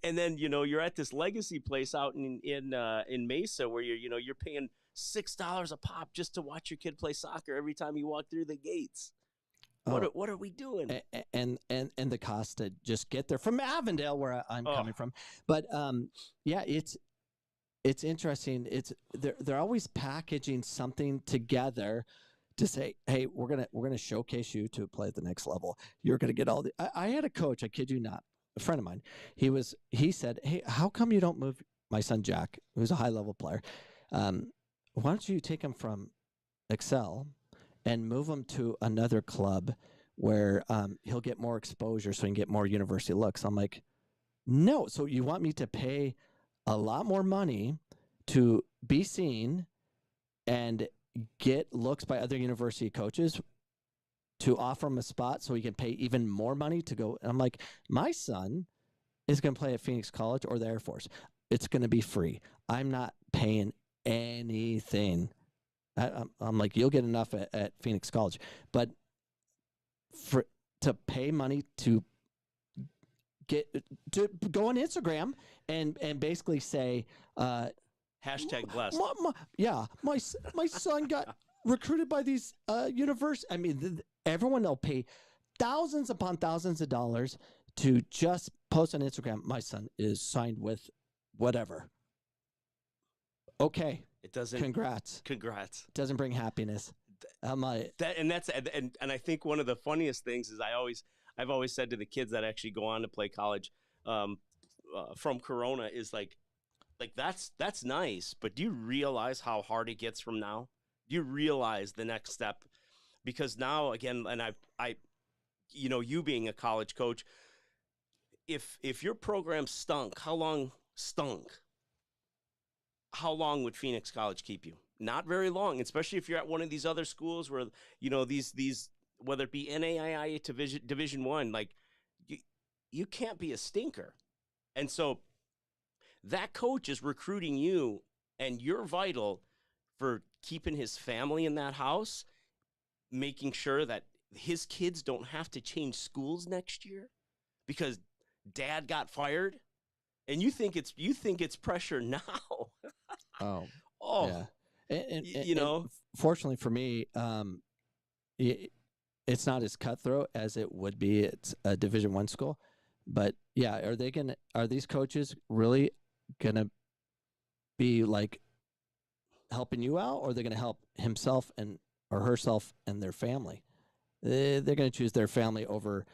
and then, you know, you're at this legacy place out in Mesa where you're paying $6 a pop just to watch your kid play soccer every time you walk through the gates. Oh. What are we doing? And the cost to just get there from Avondale, where I'm coming from. But yeah, it's interesting. They're always packaging something together to say, hey, we're gonna showcase you to play at the next level. You're gonna get all the. I had a coach, I kid you not, a friend of mine. He said, hey, how come you don't move my son Jack, who's a high level player? Why don't you take him from Excel and move him to another club where he'll get more exposure so he can get more university looks? I'm like, no. So you want me to pay a lot more money to be seen and get looks by other university coaches to offer him a spot so he can pay even more money to go? And I'm like, my son is going to play at Phoenix College or the Air Force. It's going to be free. I'm not paying anything. I'm like, you'll get enough at Phoenix College, but to pay money to go on Instagram and basically say, Hashtag blessed. My son got recruited by these universities. I mean, everyone will pay thousands upon thousands of dollars to just post on Instagram, my son is signed with whatever. Okay. It doesn't. Congrats. Congrats. Doesn't bring happiness. I'm like and I think one of the funniest things is I've always said to the kids that actually go on to play college from Corona is like that's nice, but do you realize how hard it gets from now? Do you realize the next step? Because now again, and I you being a college coach, if your program stunk, how long would Phoenix College keep you? Not very long, especially if you're at one of these other schools where, these whether it be NAIA Division I, like you can't be a stinker. And so that coach is recruiting you, and you're vital for keeping his family in that house, making sure that his kids don't have to change schools next year because dad got fired. And you think it's pressure now. oh yeah. And fortunately for me, it's not as cutthroat as it would be. It's a Division I school, but yeah, are these coaches really gonna be like helping you out, or are they gonna help himself or herself and their family? They're gonna choose their family over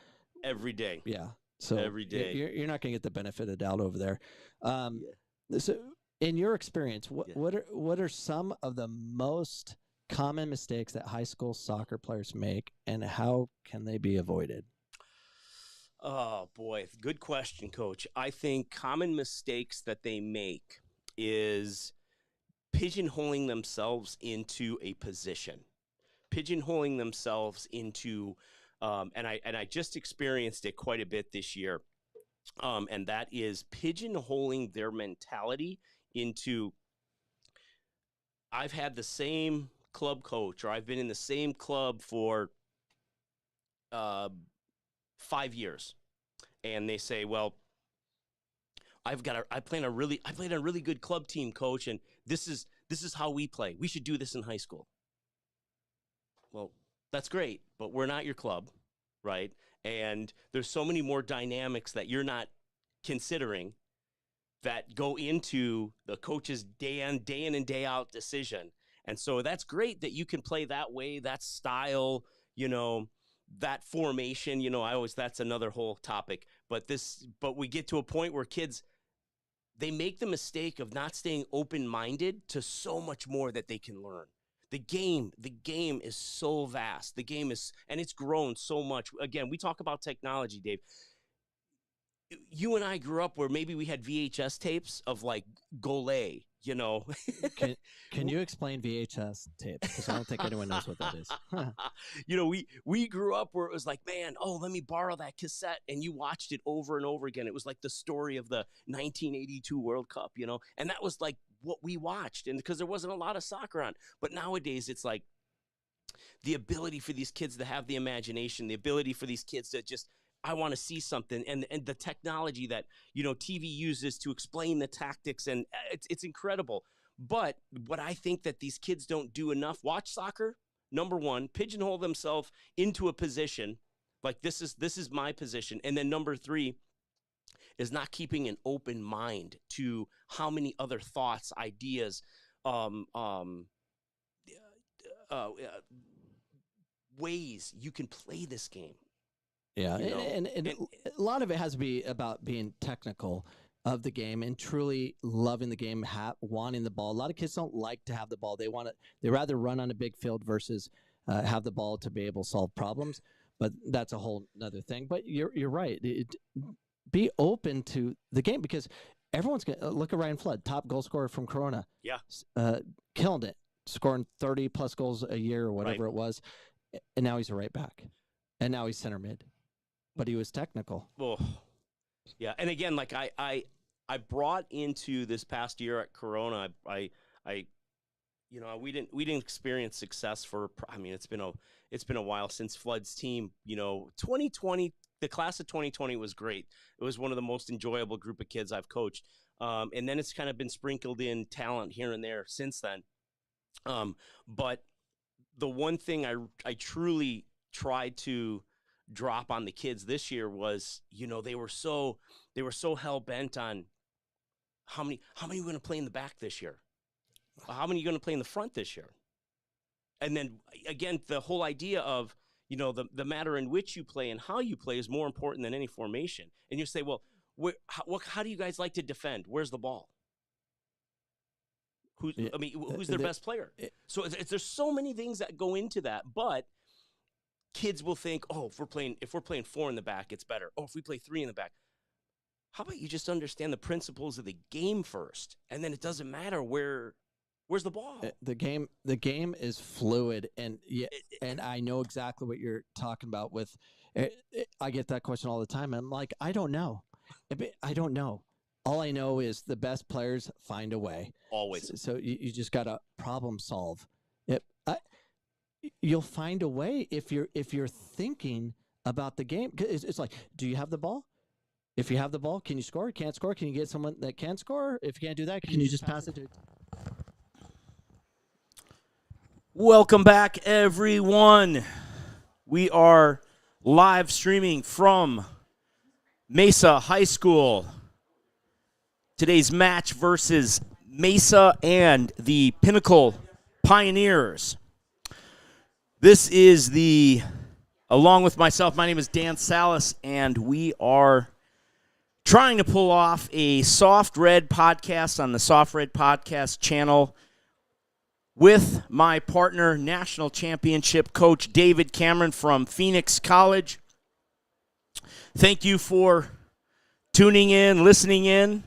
every day. Yeah. So every day you're not gonna get the benefit of the doubt over there. So in your experience, what are some of the most common mistakes that high school soccer players make, and how can they be avoided? Oh boy, good question, Coach. I think common mistakes that they make is pigeonholing themselves into a position, pigeonholing themselves into, and I just experienced it quite a bit this year, and that is pigeonholing their mentality into, I've had the same club coach, or I've been in the same club for 5 years, and they say, well, I play on a really good club team, coach, and this is how we play. We should do this in high school. Well, that's great, but we're not your club, right? And there's so many more dynamics that you're not considering that go into the coach's day in and day out decision. And so that's great that you can play that way, that style, that formation, that's another whole topic. But we get to a point where kids, they make the mistake of not staying open-minded to so much more that they can learn. The game is so vast. And it's grown so much. Again, we talk about technology, Dave. You and I grew up where maybe we had VHS tapes of like Golay, Can you explain VHS tapes? Because I don't think anyone knows what that is. We grew up where it was like, man, let me borrow that cassette, and you watched it over and over again. It was like the story of the 1982 World Cup, and that was like what we watched, and because there wasn't a lot of soccer on. But nowadays, it's like the ability for these kids to have the imagination, the ability for these kids to just, I want to see something, and the technology that TV uses to explain the tactics, and it's incredible. But what I think that these kids don't do enough, watch soccer, number one, pigeonhole themselves into a position, like this is my position. And then number three is not keeping an open mind to how many other thoughts, ideas, ways you can play this game. Yeah, You know? and a lot of it has to be about being technical of the game and truly loving the game, wanting the ball. A lot of kids don't like to have the ball. They rather run on a big field versus have the ball to be able to solve problems. But that's a whole other thing. But you're right. Be open to the game because everyone's going to look at Ryan Flood, top goal scorer from Corona. Yeah. Killing it, scoring 30-plus goals a year or whatever Right. it was. And now he's a right back. And now he's center mid. But he was technical. Oh, yeah. And again, like I brought into this past year at Corona, I you know, we didn't experience success for, I mean, it's been a while since Flood's team, you know, 2020, the class of 2020 was great. It was one of the most enjoyable group of kids I've coached. And then it's kind of been sprinkled in talent here and there since then. But the one thing I truly tried to drop on the kids this year was, you know, they were so hell bent on how many are you going to play in the back this year? How many are you going to play in the front this year? And then again, the whole idea of, you know, the matter in which you play and how you play is more important than any formation. And you say, well, how do you guys like to defend? Where's the ball? Who's their best player? So there's so many things that go into that, but kids will think, oh, if we're playing 4 in the back, it's better. Oh, if we play 3 in the back. How about you just understand the principles of the game first, and then it doesn't matter where's the ball. The game is fluid, and and I know exactly what you're talking about. With I get that question all the time. I'm like, I don't know. I don't know. All I know is the best players find a way. Always. So you just got to problem solve. You'll find a way if you're thinking about the game. It's like, do you have the ball? If you have the ball, can you score? Can't score? Can you get someone that can score? If you can't do that, can you just pass it to? Welcome back, everyone. We are live streaming from Mesa High School. Today's match versus Mesa and the Pinnacle Pioneers. This is along with myself, my name is Dan Salas, and we are trying to pull off a Soft Red podcast on the Soft Red Podcast channel with my partner, National Championship coach David Cameron from Phoenix College. Thank you for tuning in, listening in.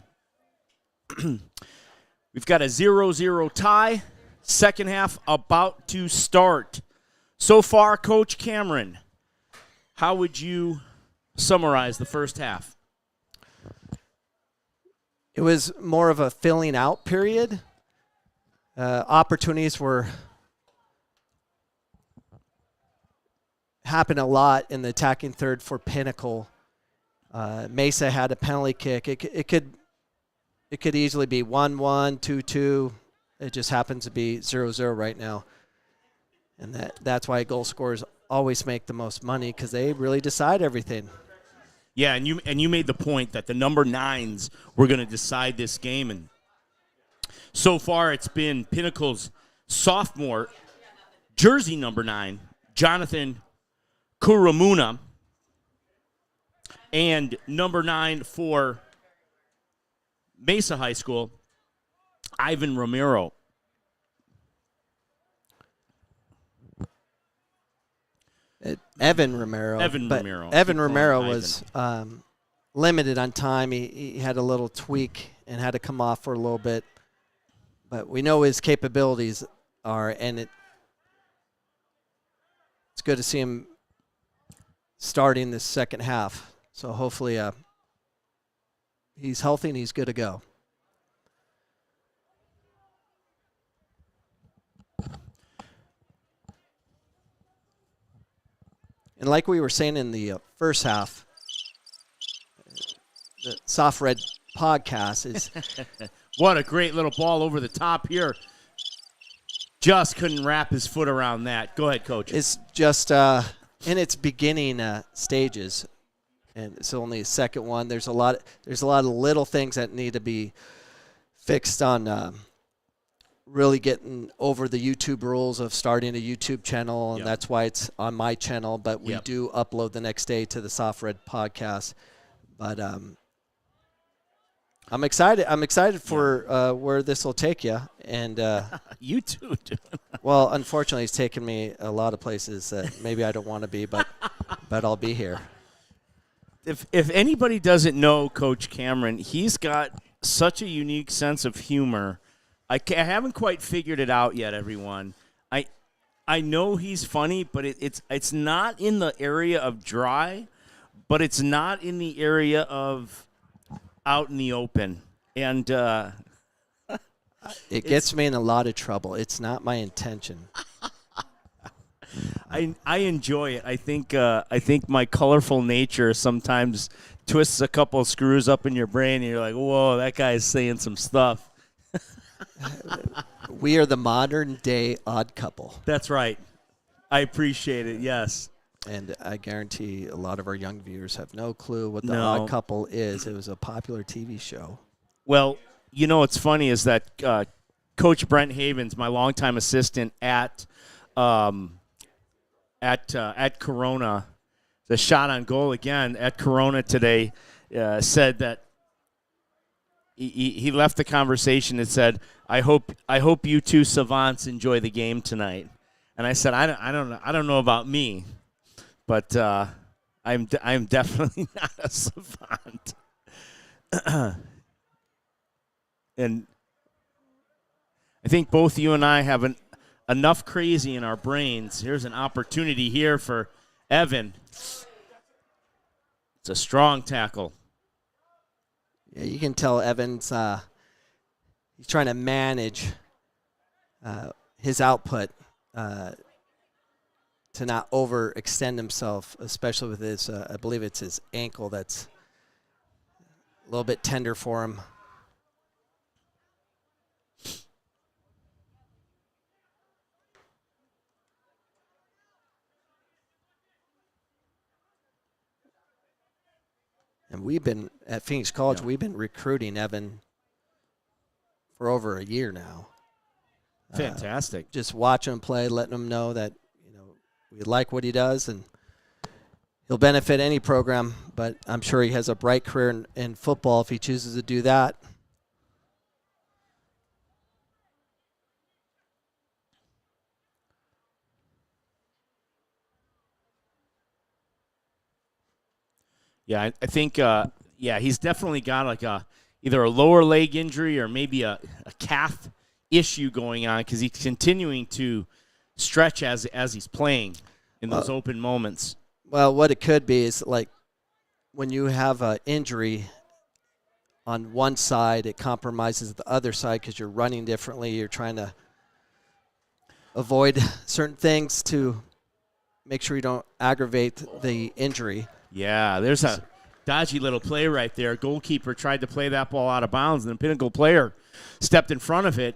We've got a 0-0 tie. Second half about to start. So far, Coach Cameron, how would you summarize the first half? It was more of a filling out period. Opportunities were happened a lot in the attacking third for Pinnacle. Mesa had a penalty kick. It could easily be 1-1, 2-2. It just happens to be 0-0 right now. And that's why goal scorers always make the most money, because they really decide everything. Yeah, and you made the point that the number 9s were going to decide this game, and so far it's been Pinnacle's sophomore, jersey number 9, Jonathan Kuramuna, and number 9 for Mesa High School, Ivan Romero. Evan Romero. Evan Romero was limited on time. He had a little tweak and had to come off for a little bit. But we know his capabilities are, and it's good to see him starting this second half. So hopefully he's healthy and he's good to go. And like we were saying in the first half, the Soft Red podcast is What a great little ball over the top here. Just couldn't wrap his foot around that. Go ahead, Coach. It's just in its beginning stages, and it's only a second one. There's a lot of little things that need to be fixed on really getting over the YouTube rules of starting a YouTube channel, and that's why it's on my channel. But we do upload the next day to the Soft Red podcast. But I'm excited. I'm excited for where this will take you. And you too. well, unfortunately, it's taken me a lot of places that maybe I don't want to be, but I'll be here. If anybody doesn't know Coach Cameron, he's got such a unique sense of humor. I haven't quite figured it out yet, everyone. I know he's funny, but it's not in the area of dry, but it's not in the area of out in the open. And it gets me in a lot of trouble. It's not my intention. I enjoy it. I think my colorful nature sometimes twists a couple screws up in your brain, and you're like, whoa, that guy's saying some stuff. We are the modern day odd couple. That's right. I appreciate it, yes. And I guarantee a lot of our young viewers have no clue what the Odd Couple is. It was a popular TV show. Well, you know what's funny is that Coach Brent Havens, my longtime assistant at Corona, the shot on goal again at Corona today, said that he left the conversation and said, I hope you two savants enjoy the game tonight. And I said, I don't know about me, but I'm definitely not a savant. And I think both you and I have enough crazy in our brains. Here's an opportunity here for Evan. It's a strong tackle. Yeah, you can tell Evans he's trying to manage his output to not overextend himself, especially with his, I believe it's his ankle that's a little bit tender for him. And we've been, at Phoenix College, we've been recruiting Evan for over a year now. Fantastic. Just watching him play, letting him know that, we like what he does, and he'll benefit any program, but I'm sure he has a bright career in football if he chooses to do that. Yeah, I think, he's definitely got like either a lower leg injury or maybe a calf issue going on because he's continuing to stretch as he's playing in those open moments. Well, what it could be is like when you have an injury on one side, it compromises the other side because you're running differently. You're trying to avoid certain things to make sure you don't aggravate the injury. Yeah, there's a dodgy little play right there. Goalkeeper tried to play that ball out of bounds, and the Pinnacle player stepped in front of it.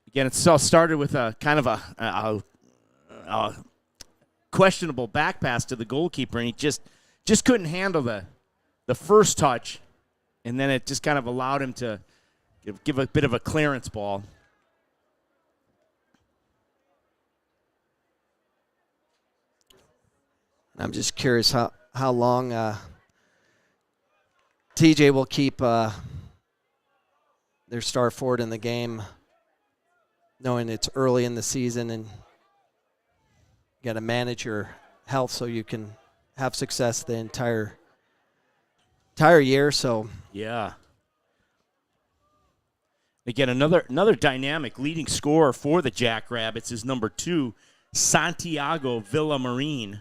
Again, it's all started with a kind of a questionable back pass to the goalkeeper, and he just couldn't handle the first touch, and then it just kind of allowed him to give a bit of a clearance ball. I'm just curious how long TJ will keep their star forward in the game, knowing it's early in the season and you got to manage your health so you can have success the entire year. So yeah. Again, another dynamic leading scorer for the Jackrabbits is number 2, Santiago Villamarin.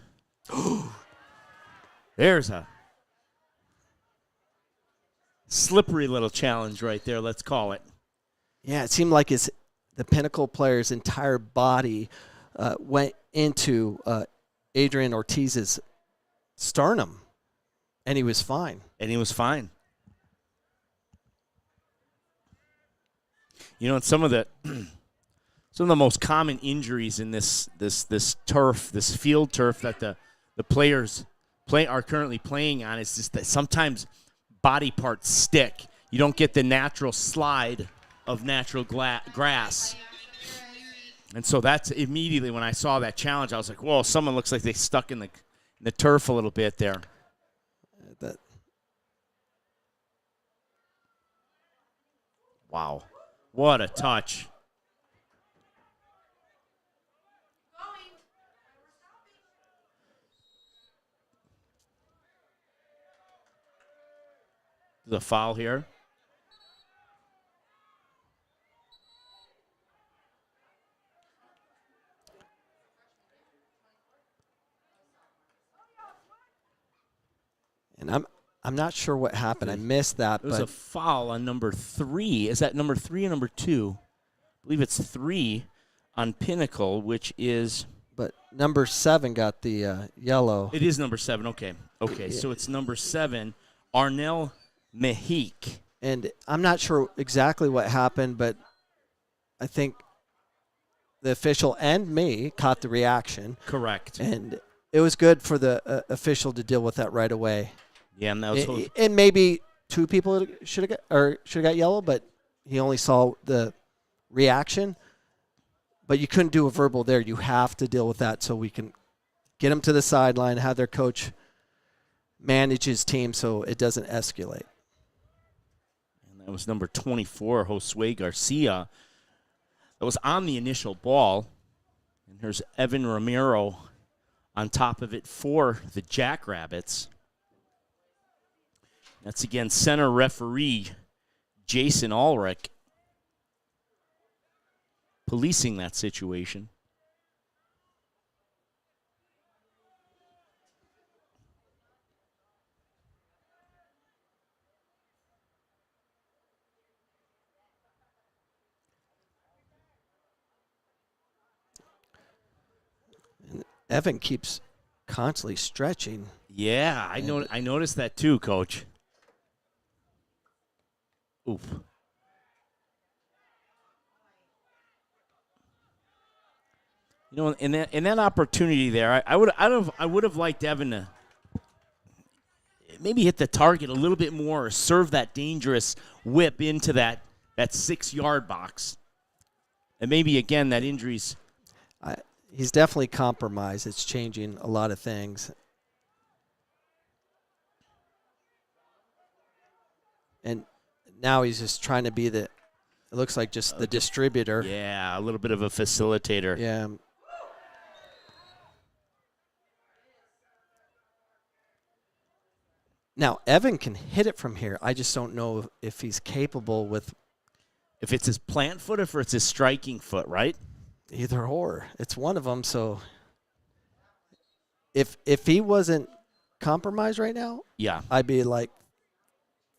There's a slippery little challenge right there, let's call it. Yeah, it seemed like the Pinnacle player's entire body went into Adrian Ortiz's sternum, and he was fine. You know, some of the most common injuries in this turf, this field turf that the players are currently playing on is just that sometimes body parts stick. You don't get the natural slide of natural grass. And so that's immediately when I saw that challenge, I was like, whoa, someone looks like they stuck in the turf a little bit there. Wow. What a touch. There's a foul here. And I'm not sure what happened. I missed that. There was a foul on number 3. Is that number 3 or number 2? I believe it's 3 on Pinnacle, which is. But number 7 got the yellow. It is number 7. Okay. Okay. So it's number 7, Arnell Mehique. And I'm not sure exactly what happened, but I think the official and me caught the reaction. Correct. And it was good for the official to deal with that right away. Yeah, and that was and maybe 2 people should have got yellow, but he only saw the reaction. But you couldn't do a verbal there. You have to deal with that so we can get them to the sideline, have their coach manage his team so it doesn't escalate. And that was number 24, Josue Garcia. That was on the initial ball. And there's Evan Romero on top of it for the Jackrabbits. That's again center referee Jason Ulrich policing that situation. And Evan keeps constantly stretching. Yeah, I noticed that too, Coach. Oof. You know, in that opportunity there, I would have liked Evan to maybe hit the target a little bit more, or serve that dangerous whip into that 6-yard box, and maybe again that injury's. He's definitely compromised. It's changing a lot of things. And now he's just trying to be it looks like just the distributor. Yeah, a little bit of a facilitator. Yeah. Now, Evan can hit it from here. I just don't know if he's capable with. If it's his plant foot or if it's his striking foot, right? Either or. It's one of them. So if he wasn't compromised right now, yeah, I'd be like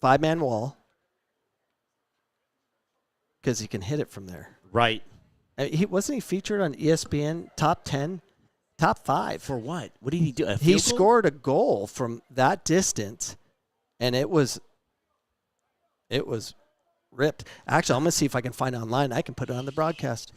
5-man wall because he can hit it from there. Right. Wasn't he featured on ESPN top 10, top 5? For what? What did he do? He scored a goal from that distance, and it was ripped. Actually, I'm going to see if I can find it online. I can put it on the broadcast.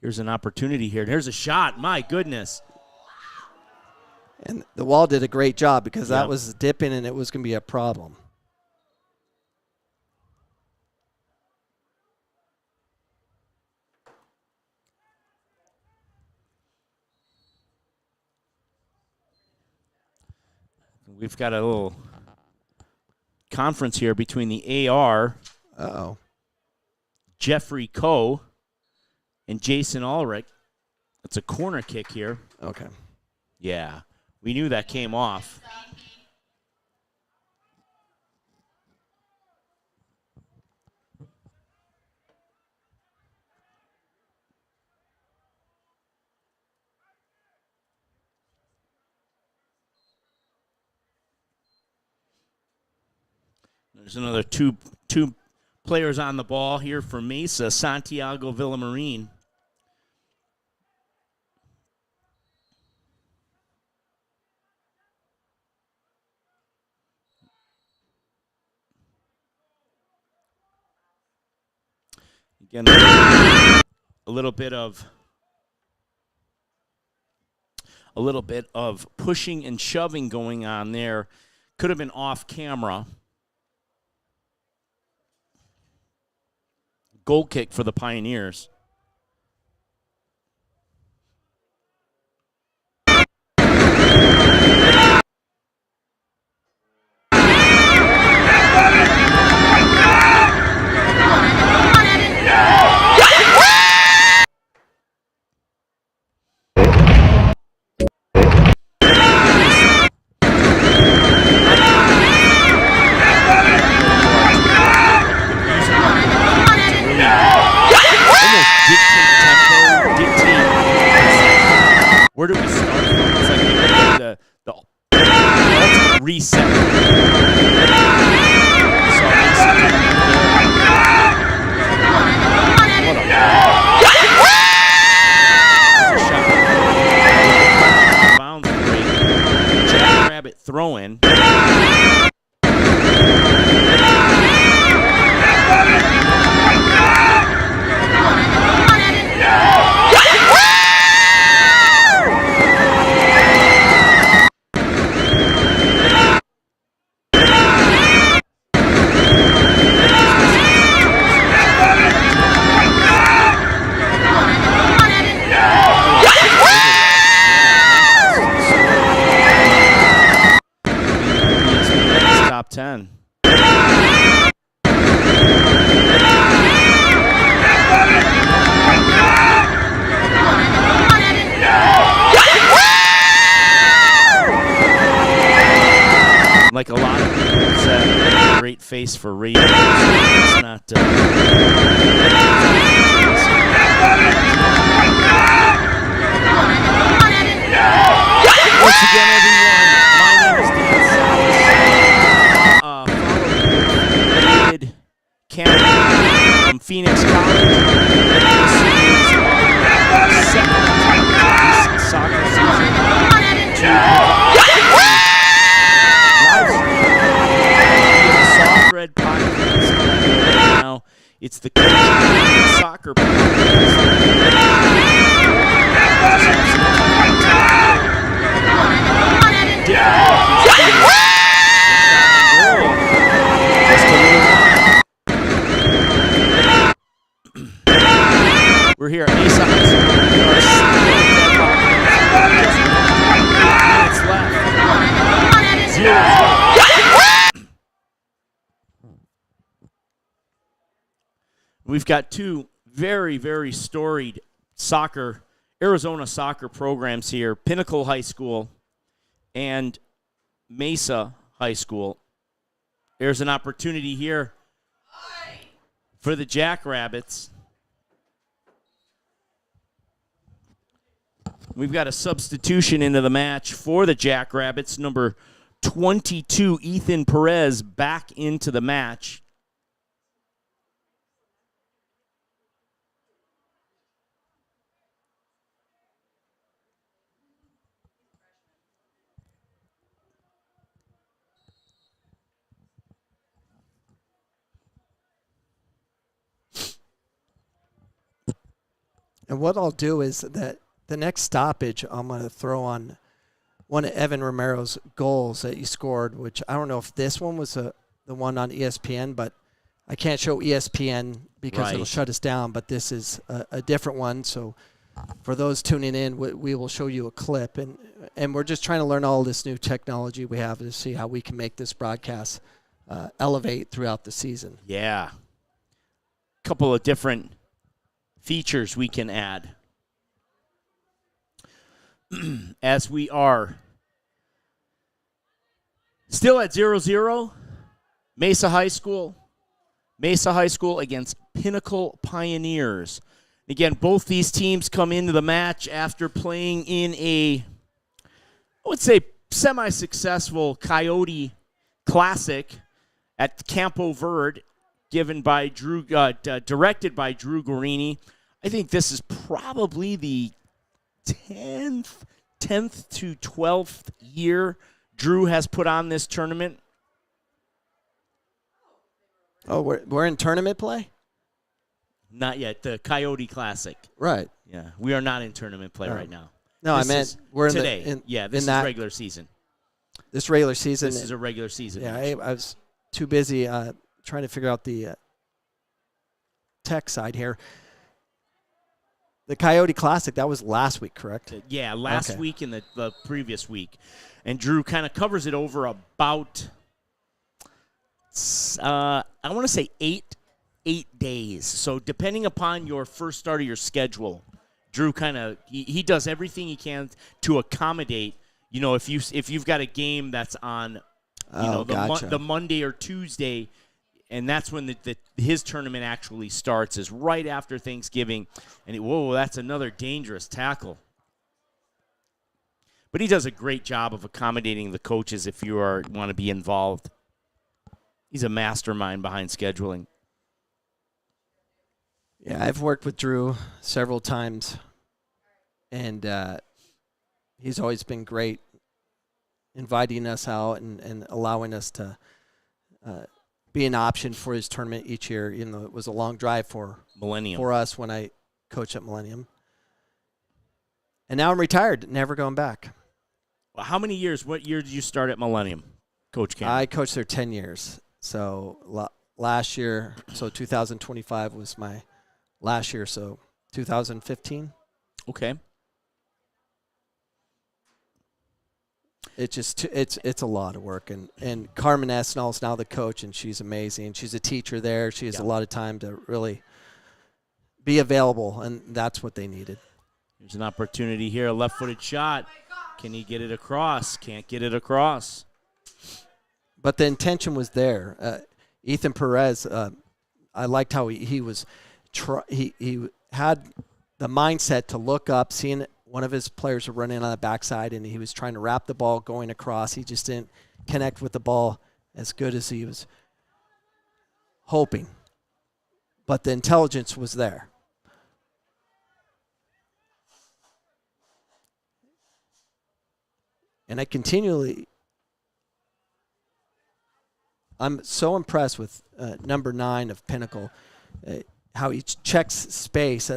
Here's an opportunity here. There's a shot. My goodness. And the wall did a great job because that was dipping and it was going to be a problem. We've got a little conference here between the AR, Jeffrey Coe, and Jason Ulrich. It's a corner kick here. Okay. Yeah. We knew that came off. There's another two players on the ball here for Mesa, Santiago Villamarin. Again, a little bit of pushing and shoving going on there. Could have been off camera. Goal kick for the Pioneers. Where do we start from? It's like the ultimate reset. We saw Mesa doing that there. What a bounce break. Jackrabbit throw-in. Top 10. Like a lot of people said, great face for radio. It's not. Once again, everyone, my name is Dan Salas. David Cameron from Phoenix College. This is our second soccer season to live stream via the Soft Red podcast. Now it's the Coaching Soccer podcast. We're here at Mesa High School. We are still deadlocked. 8 minutes left. 0-0. We've got two very, very storied Arizona soccer programs here, Pinnacle High School and Mesa High School. There's an opportunity here for the Jackrabbits. We've got a substitution into the match for the Jackrabbits. Number 22, Ethan Perez, back into the match. And what I'll do is that the next stoppage, I'm going to throw on one of Evan Romero's goals that he scored, which I don't know if this one was the one on ESPN, but I can't show ESPN because it'll shut us down. But this is a different one. So for those tuning in, we will show you a clip. And we're just trying to learn all this new technology we have to see how we can make this broadcast elevate throughout the season. Yeah. A couple of different features we can add. As we are still at 0-0, Mesa High School against Pinnacle Pioneers. Again, both these teams come into the match after playing in I would say, semi-successful Coyote Classic at Campo Verde, directed by Drew Guarini. I think this is probably the 10th to 12th year Drew has put on this tournament. Oh, we're in tournament play? Not yet. The Coyote Classic. Right. Yeah, we are not in tournament play right now. No, This I meant is we're today. in This is that regular season. this regular season. This is a regular season. Yeah, match. I was too busy trying to figure out the tech side here. The Coyote Classic, that was last week, correct? Yeah, last week and the previous week. And Drew kind of covers it over about, I want to say 8 days. So depending upon your first start of your schedule, Drew kind of, he does everything he can to accommodate, if you've got a game that's on, the Monday or Tuesday, and that's when his tournament actually starts, is right after Thanksgiving. And whoa, that's another dangerous tackle. But he does a great job of accommodating the coaches if you want to be involved. He's a mastermind behind scheduling. Yeah, I've worked with Drew several times, and he's always been great inviting us out and allowing us to be an option for his tournament each year. It was a long drive for us when I coached at Millennium. And now I'm retired, never going back. Well, how many years? What year did you start at Millennium, Coach Cam? I coached there 10 years. So last year, 2025 was my last year, so 2015. Okay. It's a lot of work, and Carmen Esnall is now the coach, and she's amazing. She's a teacher there. She has a lot of time to really be available, and that's what they needed. There's an opportunity here, a left-footed shot. Can he get it across? Can't get it across. But the intention was there. Ethan Perez, I liked how he was. He had the mindset to look up, seeing one of his players were running on the backside, and he was trying to wrap the ball going across. He just didn't connect with the ball as good as he was hoping. But the intelligence was there. And I'm so impressed with number 9 of Pinnacle, how he checks space.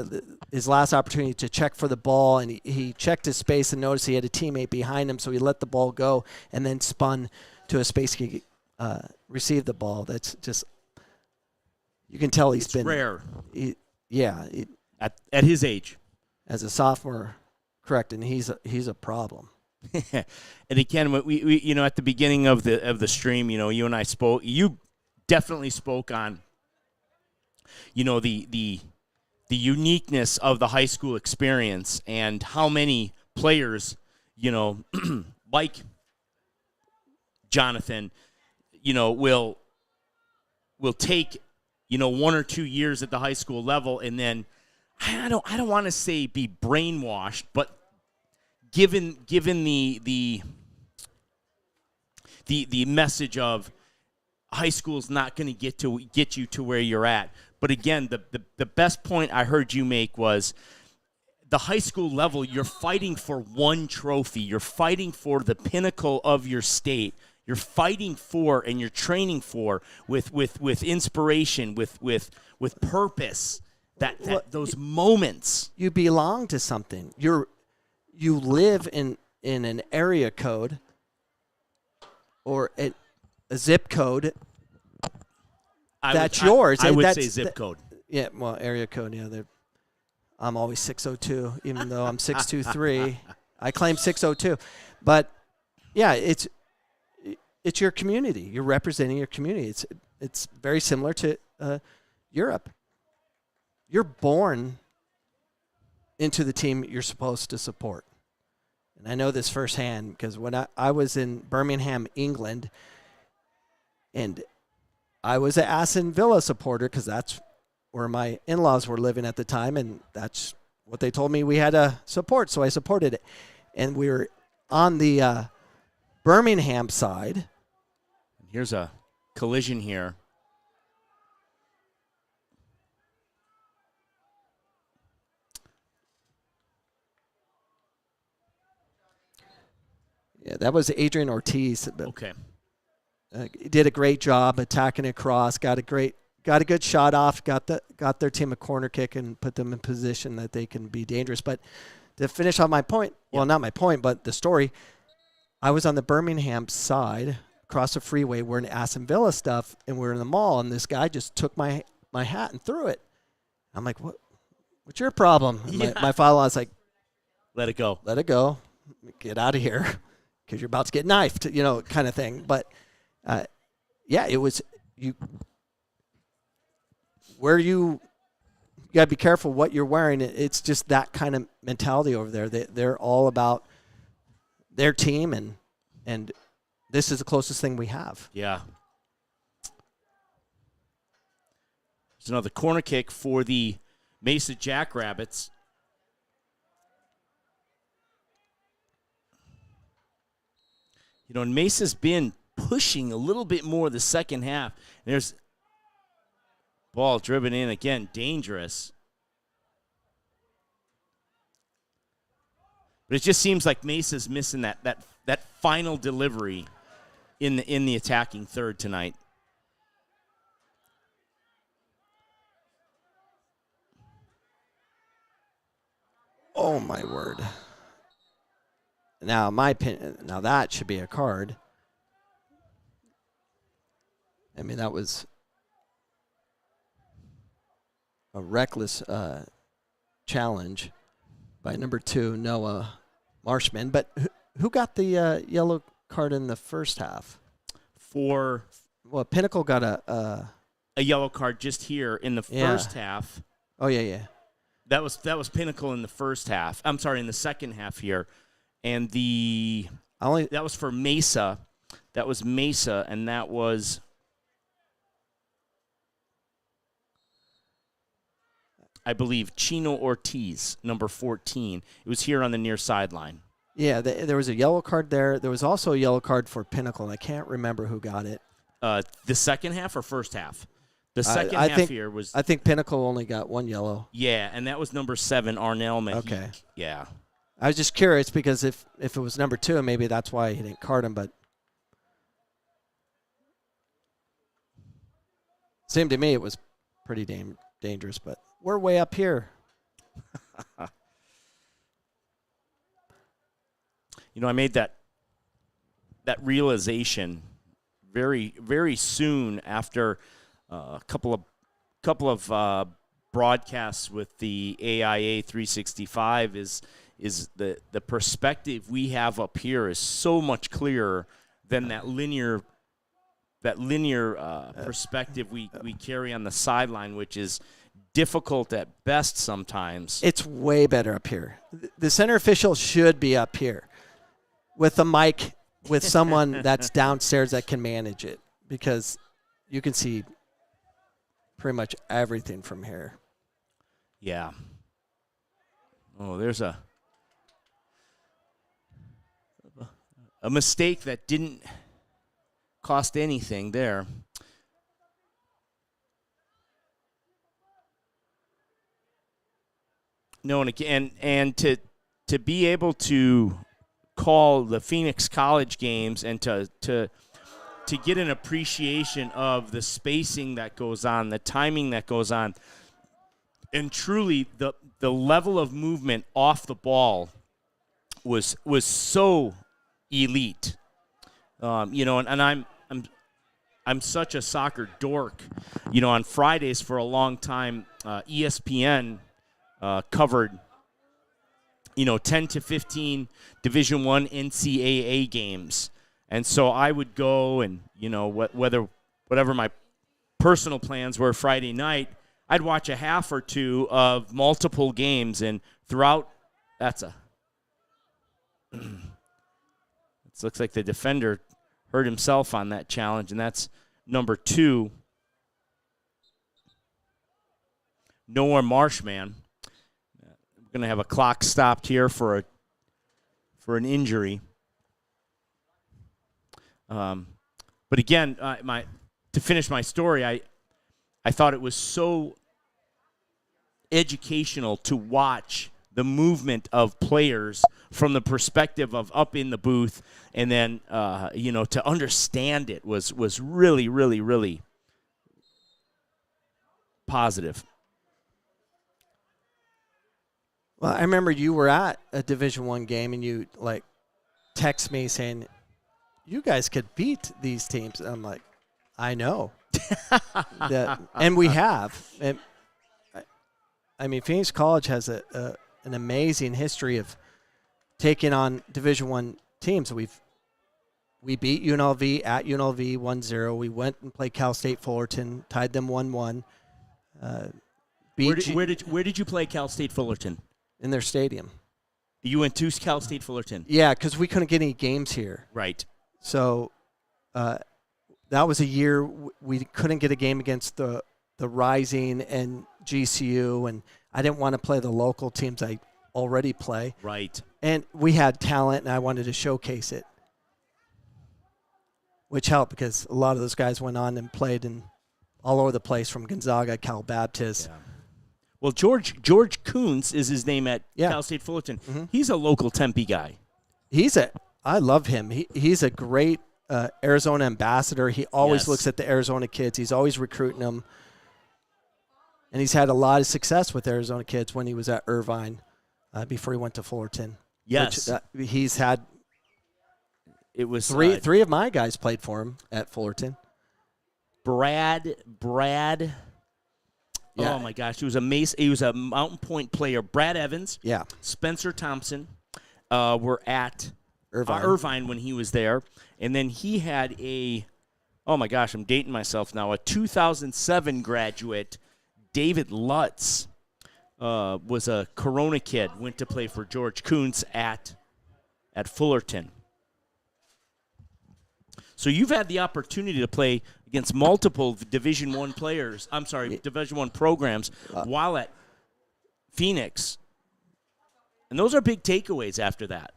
His last opportunity to check for the ball, and he checked his space and noticed he had a teammate behind him, so he let the ball go and then spun to a space he could receive the ball. That's just, you can tell it's been rare. At his age, as a sophomore, correct, and he's a problem. And again, we at the beginning of the stream, you and I spoke. You definitely spoke on, the uniqueness of the high school experience and how many players, like Jonathan, will take 1 or 2 years at the high school level, and then I don't want to say be brainwashed, but given the message of high school's not going to get you to where you're at. But again, the best point I heard you make was the high school level, you're fighting for one trophy. You're fighting for the pinnacle of your state. You're fighting for and you're training for with inspiration, with purpose, those moments. You belong to something. You live in an area code or a zip code that's yours. I would say zip code. Yeah, well, area code. Yeah, I'm always 602, even though I'm 623. I claim 602, but yeah, it's your community. You're representing your community. It's very similar to Europe. You're born into the team you're supposed to support. And I know this firsthand because when I was in Birmingham, England, and I was an Aston Villa supporter because that's where my in-laws were living at the time, and that's what they told me we had to support, so I supported it. And we were on the Birmingham side. Here's a collision here. Yeah, that was Adrian Ortiz. Okay. Did a great job attacking across. Got a good shot off. Got their team a corner kick and put them in position that they can be dangerous. But to finish off my point, well, not my point, but the story. I was on the Birmingham side across the freeway. We're in Aston Villa stuff, and we're in the mall, and this guy just took my hat and threw it. I'm like, what? What's your problem? Yeah. My father-in-law was like, let it go. Let it go. Get out of here because you're about to get knifed, kind of thing. But, yeah, it was you got to be careful what you're wearing. It's just that kind of mentality over there. They're all about their team, and this is the closest thing we have. Yeah. There's another corner kick for the Mesa Jackrabbits. And Mesa's been pushing a little bit more the second half. There's ball driven in again, dangerous. But it just seems like Mesa's missing that final delivery in the attacking third tonight. Oh my word. Now, my opinion, that should be a card. I mean, that was a reckless challenge by number 2, Noah Marshman. But who got the yellow card in the first half? Well, Pinnacle got a yellow card just here in the first half. Oh, yeah. That was Pinnacle in the first half. I'm sorry, in the second half here. And that was for Mesa. That was Mesa, and that was, I believe, Chino Ortiz, number 14. It was here on the near sideline. Yeah, there was a yellow card there. There was also a yellow card for Pinnacle, and I can't remember who got it. The second half or first half? The second half here was... I think Pinnacle only got 1 yellow. Yeah, and that was number 7, Arnell Mahik. Okay. Yeah. I was just curious because if it was number 2, maybe that's why he didn't card him, but seemed to me it was pretty dangerous, but we're way up here. I made that realization very, very soon after a couple of broadcasts with the AIA 365 is the perspective we have up here is so much clearer than that linear perspective we carry on the sideline, which is difficult at best sometimes. It's way better up here. The center official should be up here with a mic with someone that's downstairs that can manage it, because you can see pretty much everything from here. Yeah. Oh, there's a mistake that didn't cost anything there. No, and to be able to call the Phoenix College games and to get an appreciation of the spacing that goes on, the timing that goes on, and truly the level of movement off the ball was so elite. And I'm such a soccer dork. On Fridays for a long time, ESPN covered 10 to 15 Division I NCAA games. And so I would go and, whatever my personal plans were Friday night, I'd watch a half or two of multiple games. And throughout, it looks like the defender hurt himself on that challenge, and that's number 2, Noah Marshman. We're going to have a clock stopped here for an injury. But again, to finish my story, I thought it was so educational to watch the movement of players from the perspective of up in the booth, and then to understand it was really, really, really positive. Well, I remember you were at a Division I game and you text me saying, "You guys could beat these teams." And I'm like, "I know," and we have. And I mean, Phoenix College has an amazing history of taking on Division I teams. We beat UNLV at UNLV 1-0. We went and played Cal State Fullerton, tied them 1-1. Where did you play Cal State Fullerton? In their stadium. You went to Cal State Fullerton? Yeah, because we couldn't get any games here. Right. So that was a year we couldn't get a game against the Rising and GCU, and I didn't want to play the local teams I already play. Right. And we had talent, and I wanted to showcase it, which helped because a lot of those guys went on and played in all over the place, from Gonzaga, Cal Baptist. Yeah. Well, George Kuntz is his name at Cal State Fullerton. Mm-hmm. He's a local Tempe guy. I love him. He's a great Arizona ambassador. He always looks at the Arizona kids. He's always recruiting them. And he's had a lot of success with Arizona kids when he was at Irvine before he went to Fullerton. Yes. Which, he's had three of my guys played for him at Fullerton. Brad. Yeah. Oh my gosh, he was a Mesa. He was a Mountain Point player. Brad Evans. Yeah. Spencer Thompson were at Irvine when he was there, and then he had oh my gosh, I'm dating myself now. A 2007 graduate, David Lutz, was a Corona kid. Went to play for George Kuntz at Fullerton. So you've had the opportunity to play against multiple Division I players. I'm sorry, Division I programs while at Phoenix, and those are big takeaways after that.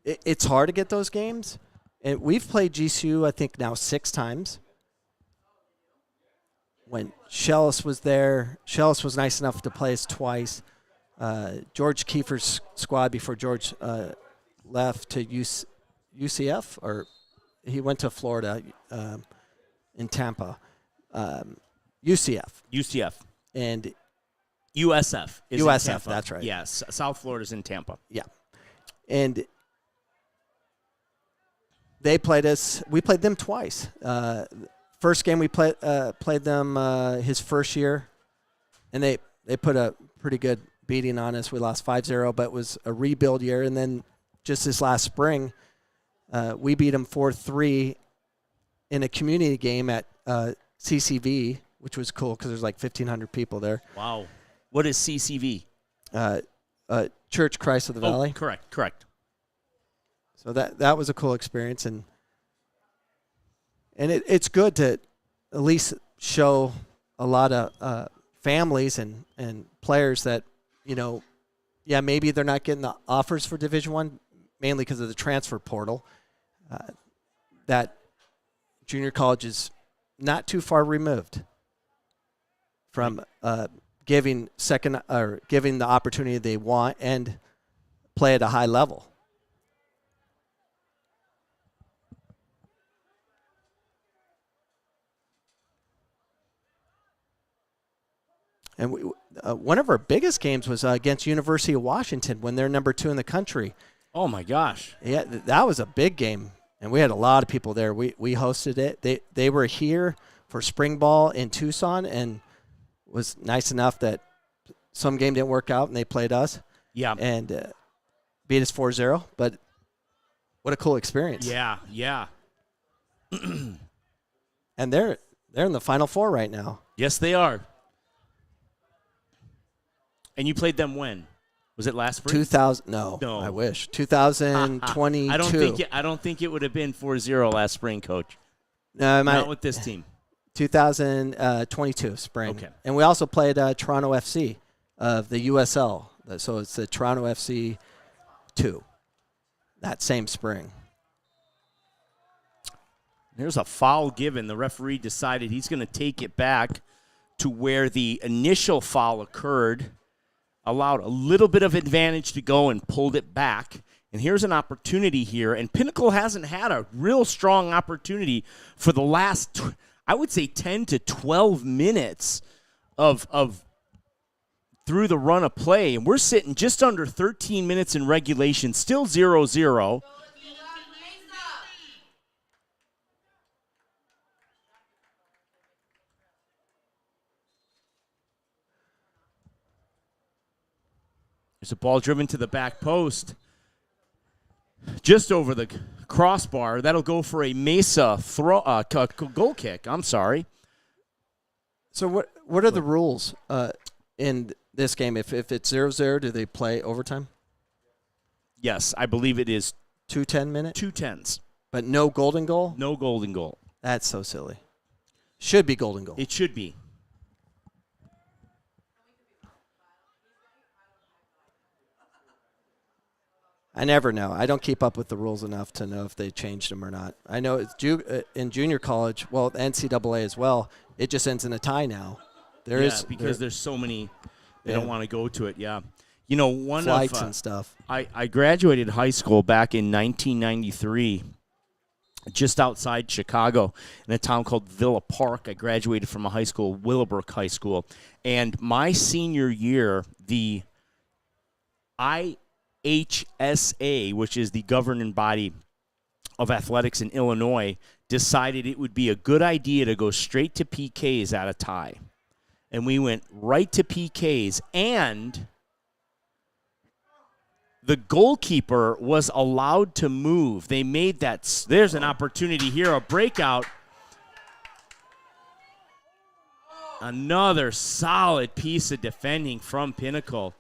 It's hard to get those games, and we've played GCU I think now 6 times. When Shellis was there, Shellis was nice enough to play us twice. George Kiefer's squad before George left to UCF, or he went to Florida in Tampa. UCF. And USF is in Tampa. That's right. Yes, South Florida's in Tampa. Yeah. And they played us. We played them twice. First game we played them his first year, and they put a pretty good beating on us. We lost 5-0, but it was a rebuild year. And then just this last spring, we beat them 4-3 in a community game at CCV, which was cool because there's like 1,500 people there. Wow. What is CCV? Church Christ of the Valley. Correct. So that was a cool experience, and it's good to at least show a lot of families and players that, maybe they're not getting the offers for Division I, mainly because of the transfer portal, that junior college is not too far removed from giving the opportunity they want and play at a high level. And one of our biggest games was against University of Washington when they're number 2 in the country. Oh my gosh! Yeah, that was a big game, and we had a lot of people there. We hosted it. They were here for spring ball in Tucson, and it was nice enough that some game didn't work out, and they played us. Yeah, and beat us 4-0. But what a cool experience! Yeah. And they're in the Final Four right now. Yes, they are. And you played them when? Was it last spring? 2000. No, I wish. 2022. I don't think it would have been 4-0 last spring, Coach. No, not with this team. 2022 spring. Okay. And we also played Toronto FC of the USL. So it's the Toronto FC 2 that same spring. There's a foul given. The referee decided he's going to take it back to where the initial foul occurred, allowed a little bit of advantage to go and pulled it back. And here's an opportunity here. And Pinnacle hasn't had a real strong opportunity for the last, I would say, 10 to 12 minutes of through the run of play. And we're sitting just under 13 minutes in regulation, still 0-0. There's a ball driven to the back post, just over the crossbar. That'll go for a Mesa goal kick. I'm sorry. So what are the rules in this game? If it's 0-0, do they play overtime? Yes, I believe it is 2 10-minute? 2 10s. But no golden goal? No golden goal. That's so silly. Should be golden goal. It should be. I never know. I don't keep up with the rules enough to know if they changed them or not. I know it's in junior college, well, NCAA as well, it just ends in a tie now. Because there's so many, they don't want to go to it, yeah. You know, one flights of and stuff. I graduated high school back in 1993, just outside Chicago, in a town called Villa Park. I graduated from a high school, Willowbrook High School. And my senior year, the IHSA, which is the governing body of athletics in Illinois, decided it would be a good idea to go straight to PKs at a tie. And we went right to PKs, and the goalkeeper was allowed to move. They made that. There's an opportunity here, a breakout. Another solid piece of defending from Pinnacle.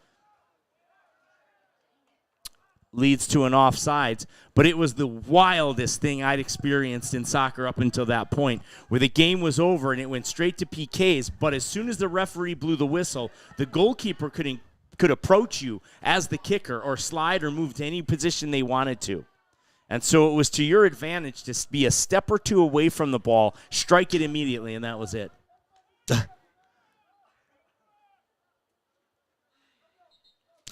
Leads to an offsides, but it was the wildest thing I'd experienced in soccer up until that point, where the game was over and it went straight to PKs, but as soon as the referee blew the whistle, the goalkeeper could approach you as the kicker or slide or move to any position they wanted to. And so it was to your advantage to be a step or two away from the ball, strike it immediately, and that was it.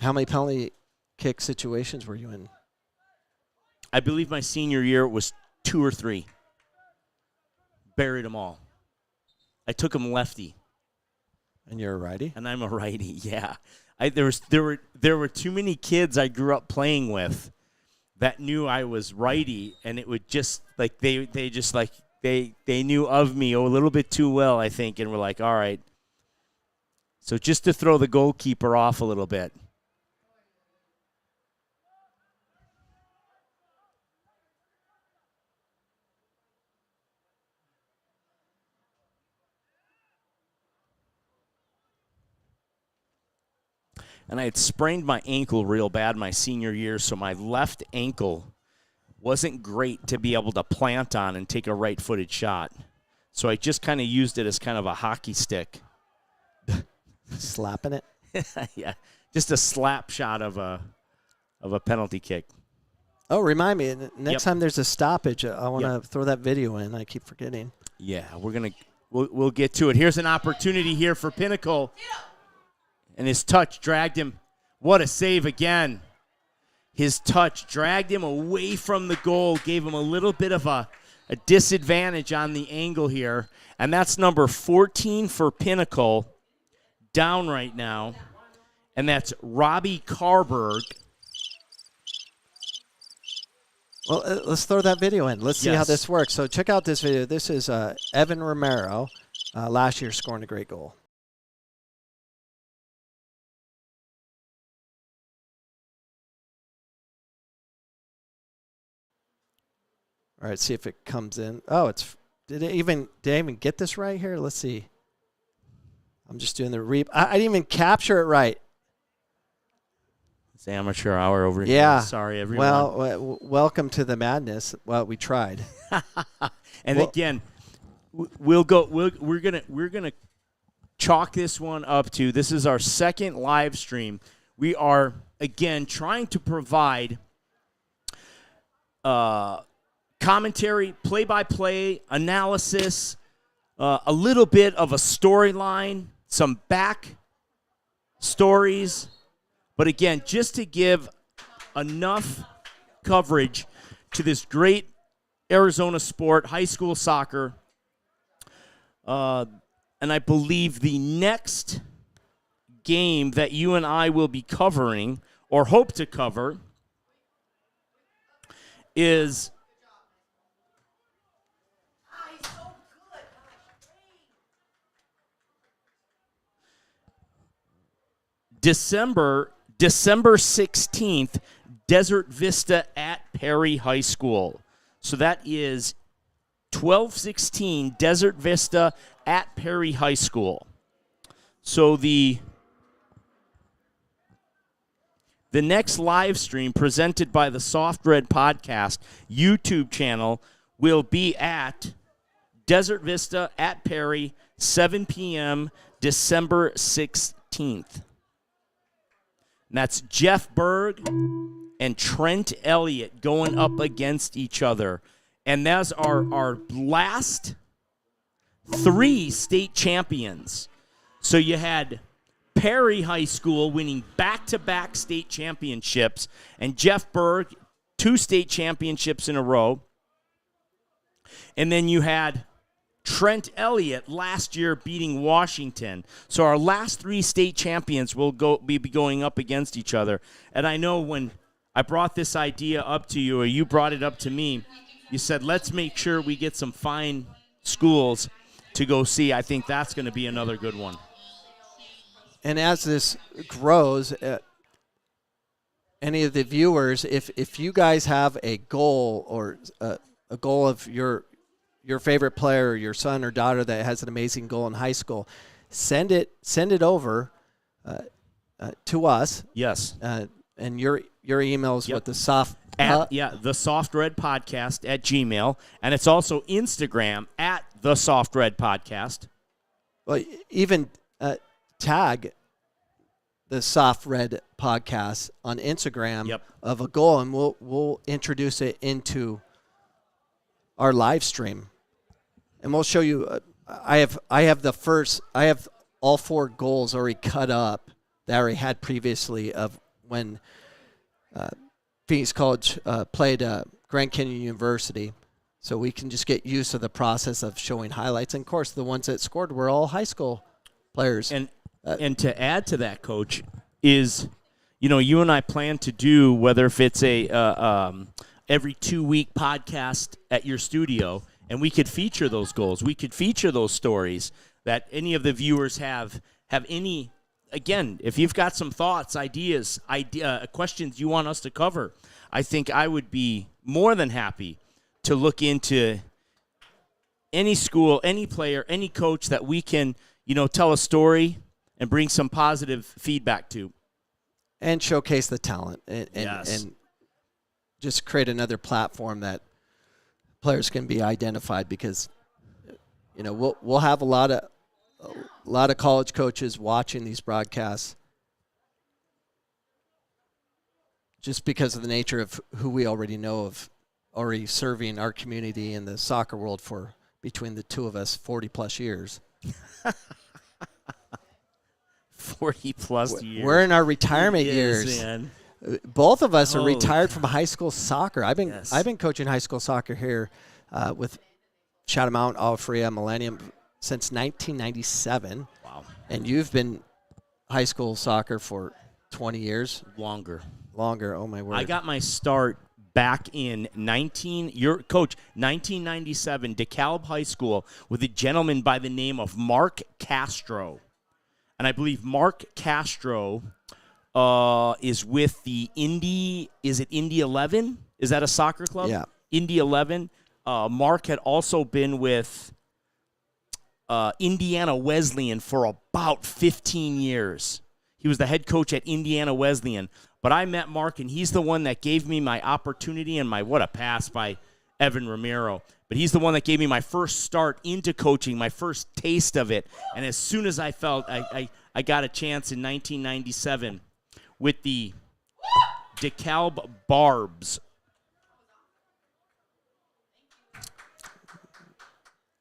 How many penalty kick situations were you in? I believe my senior year was 2 or 3. Buried them all. I took them lefty. And you're a righty? And I'm a righty, yeah. There were too many kids I grew up playing with that knew I was righty, and it would just like they knew of me a little bit too well, I think, and were like, all right. So just to throw the goalkeeper off a little bit. And I had sprained my ankle real bad my senior year, so my left ankle wasn't great to be able to plant on and take a right-footed shot. So I just kind of used it as kind of a hockey stick. Slapping it? Yeah, just a slap shot of a penalty kick. Oh, remind me, next Yep. time there's a stoppage, I want to throw that video in. I keep forgetting. Yeah, we'll get to it. Here's an opportunity here for Pinnacle. And his touch dragged him. What a save again. His touch dragged him away from the goal, gave him a little bit of a disadvantage on the angle here. And that's number 14 for Pinnacle, down right now. And that's Robbie Carberg. Well, let's throw that video in. Let's see how Yes. this works. So check out this video. This is Evan Romero, last year scoring a great goal. All right, see if it comes in. Oh, did I even get this right here? Let's see. I'm just doing the I didn't even capture it right. It's amateur hour over here. Yeah. Sorry, everyone. Well, welcome to the madness. Well, we tried. And again, we're gonna chalk this one up to, this is our second live stream. We are again trying to provide commentary, play-by-play, analysis, a little bit of a storyline, some back stories. But again, just to give enough coverage to this great Arizona sport, high school soccer. And I believe the next game that you and I will be covering, or hope to cover, is December 16th, Desert Vista at Perry High School. So that is 12-16 Desert Vista at Perry High School. So the next live stream presented by the Soft Red Podcast YouTube channel will be at Desert Vista at Perry, 7 p.m., December 16th. And that's Jeff Berg and Trent Elliott going up against each other. And that's our last 3 state champions. So you had Perry High School winning back-to-back state championships, and Jeff Berg, 2 state championships in a row. And then you had Trent Elliott last year beating Washington. So our last 3 state champions will be going up against each other. And I know when I brought this idea up to you, or you brought it up to me, you said, let's make sure we get some fine schools to go see. I think that's going to be another good one. And as this grows, any of the viewers, if you guys have a goal or a goal of your favorite player, your son or daughter that has an amazing goal in high school, send it over to us. Yes. And your emails with the soft the Soft Red Podcast at Gmail, and it's also Instagram at the Soft Red Podcast. Well, even tag the Soft Red Podcast on Instagram of a goal, and we'll introduce it into our live stream, and we'll show you. I have all 4 goals already cut up that I already had previously of when Phoenix College played Grand Canyon University. So we can just get used to the process of showing highlights. And, of course, the ones that scored were all high school players. And to add to that, Coach, is, you and I plan to do, whether if it's a every 2-week podcast at your studio, and we could feature those goals. We could feature those stories that any of the viewers have any. Again, if you've got some thoughts, ideas, questions you want us to cover, I think I would be more than happy to look into any school, any player, any coach that we can, tell a story and bring some positive feedback to. And showcase the talent and just create another platform that players can be identified, because, we'll have a lot of college coaches watching these broadcasts just because of the nature of who we already know of, already serving our community in the soccer world for, between the two of us, 40-plus years. 40-plus years. We're in our retirement years. Man. Both of us are retired from high school soccer. I've been coaching high school soccer here with Shadow Mount, Alfrea, Millennium since 1997. Wow. And you've been high school soccer for 20 years? Longer. Oh, my word. I got my start back in 1997, DeKalb High School, with a gentleman by the name of Mark Castro. And I believe Mark Castro is with the Indy 11? Is that a soccer club? Yeah. Indy 11. Mark had also been with Indiana Wesleyan for about 15 years. He was the head coach at Indiana Wesleyan. But I met Mark, and he's the one that gave me my opportunity and what a pass by Evan Romero. But he's the one that gave me my first start into coaching, my first taste of it. And as soon as I felt I got a chance in 1997 with the DeKalb Barbs.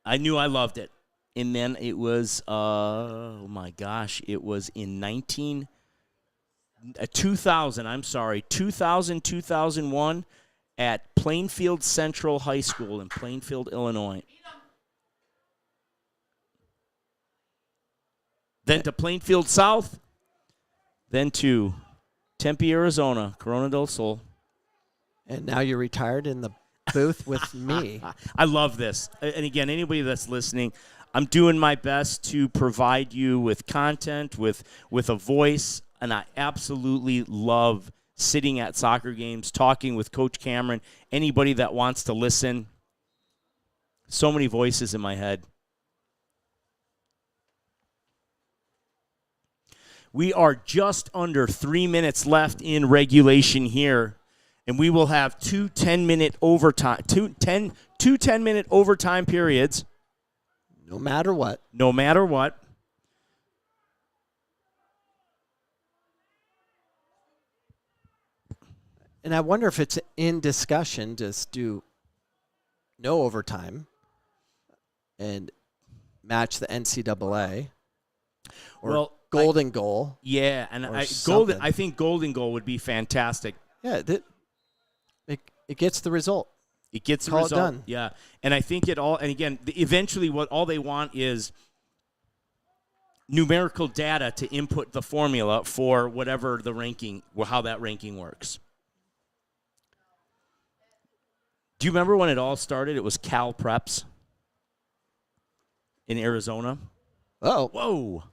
I knew I loved it. And then it was, oh my gosh, it was in 2001 at Plainfield Central High School in Plainfield, Illinois. Then to Plainfield South, then to Tempe, Arizona, Corona del Sol. And now you're retired in the booth with me. I love this. And again, anybody that's listening, I'm doing my best to provide you with content, with a voice, and I absolutely love sitting at soccer games, talking with Coach Cameron, anybody that wants to listen. So many voices in my head. We are just under 3 minutes left in regulation here, and we will have two 10-minute overtime periods. No matter what. No matter what. And I wonder if it's in discussion to do no overtime and match the NCAA or golden goal. Yeah, and I think golden goal would be fantastic. Yeah, it gets the result. It gets the Call result. it done. Yeah, and I think and again, eventually what all they want is numerical data to input the formula for whatever the ranking, or how that ranking works. Do you remember when it all started? It was Cal Preps in Arizona. Oh. Whoa.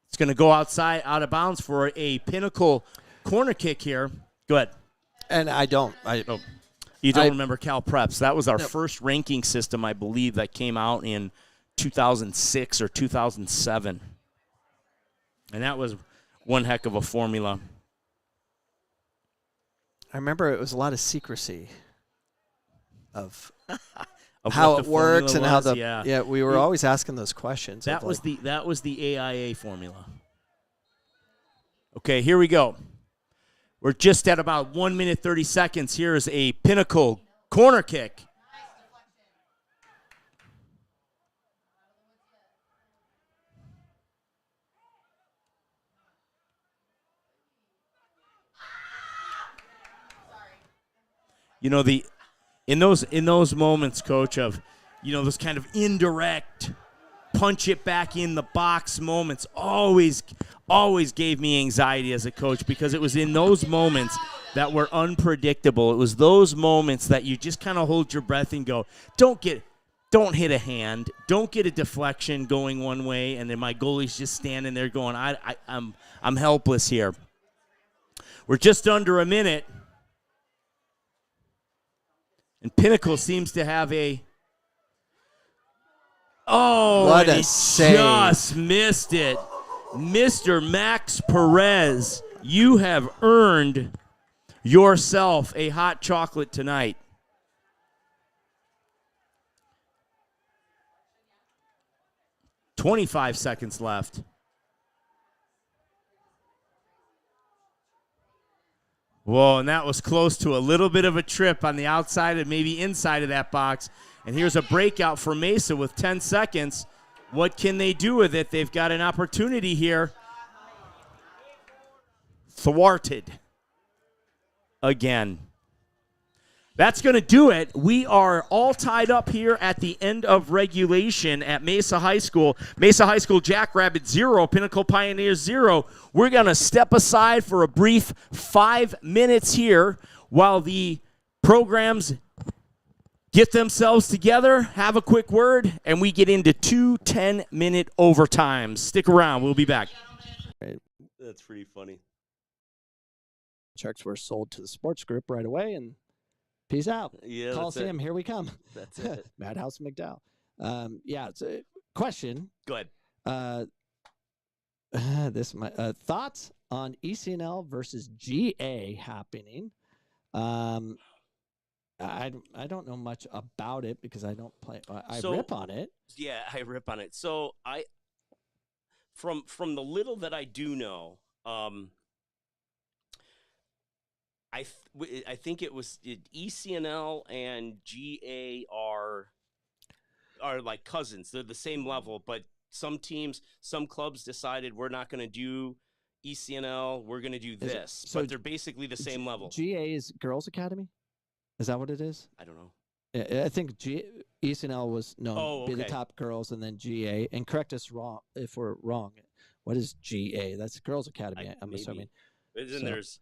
It's going to go out of bounds for a Pinnacle corner kick here. Go ahead. And I don't. You don't remember Cal Preps. That was our first ranking system, I believe, that came out in 2006 or 2007. And that was one heck of a formula. I remember it was a lot of secrecy of Of how what it works and how was, we were always asking those questions. That was the AIA formula. Okay, here we go. We're just at about 1 minute 30 seconds. Here is a Pinnacle corner kick. You know, in those moments, Coach, of, you know, those kind of indirect punch it back in the box moments always gave me anxiety as a coach, because it was in those moments that were unpredictable. It was those moments that you just kind of hold your breath and go, don't hit a hand, don't get a deflection going one way, and then my goalie's just standing there going, I'm helpless here. We're just under a minute. And Pinnacle seems to have what a save. Just missed it. Mr. Max Perez, you have earned yourself a hot chocolate tonight. "25 seconds left. Whoa, and that was close to a little bit of a trip on the outside and maybe inside of that box. And here's a breakout for Mesa with 10 seconds. What can they do with it? They've got an opportunity here. Thwarted again. That's going to do it. We are all tied up here at the end of regulation at Mesa High School. Mesa High School Jackrabbit 0, Pinnacle Pioneers 0. We're going to step aside for a brief 5 minutes here while the programs get themselves together, have a quick word, and we get into 2 10-minute overtimes. Stick around. We'll be back. That's pretty funny. Checks were sold to the sports group right away, and peace out. Yeah, Coliseum, here we come. That's it. Madhouse McDowell. It's a question. Go ahead. Thoughts on ECNL versus GA happening. I don't know much about it because I don't play. I rip on it. Yeah, I rip on it. So from the little that I do know, I think it was ECNL and GA are like cousins. They're the same level, but some teams, some clubs decided we're not going to do ECNL. We're going to do this, but they're basically the same level. GA is Girls Academy. Is that what it is? I don't know. I think ECNL was known to be the okay. top girls, and then GA. And correct us wrong if we're wrong. What is GA? That's Girls Academy. I'm maybe. assuming. Then So- there's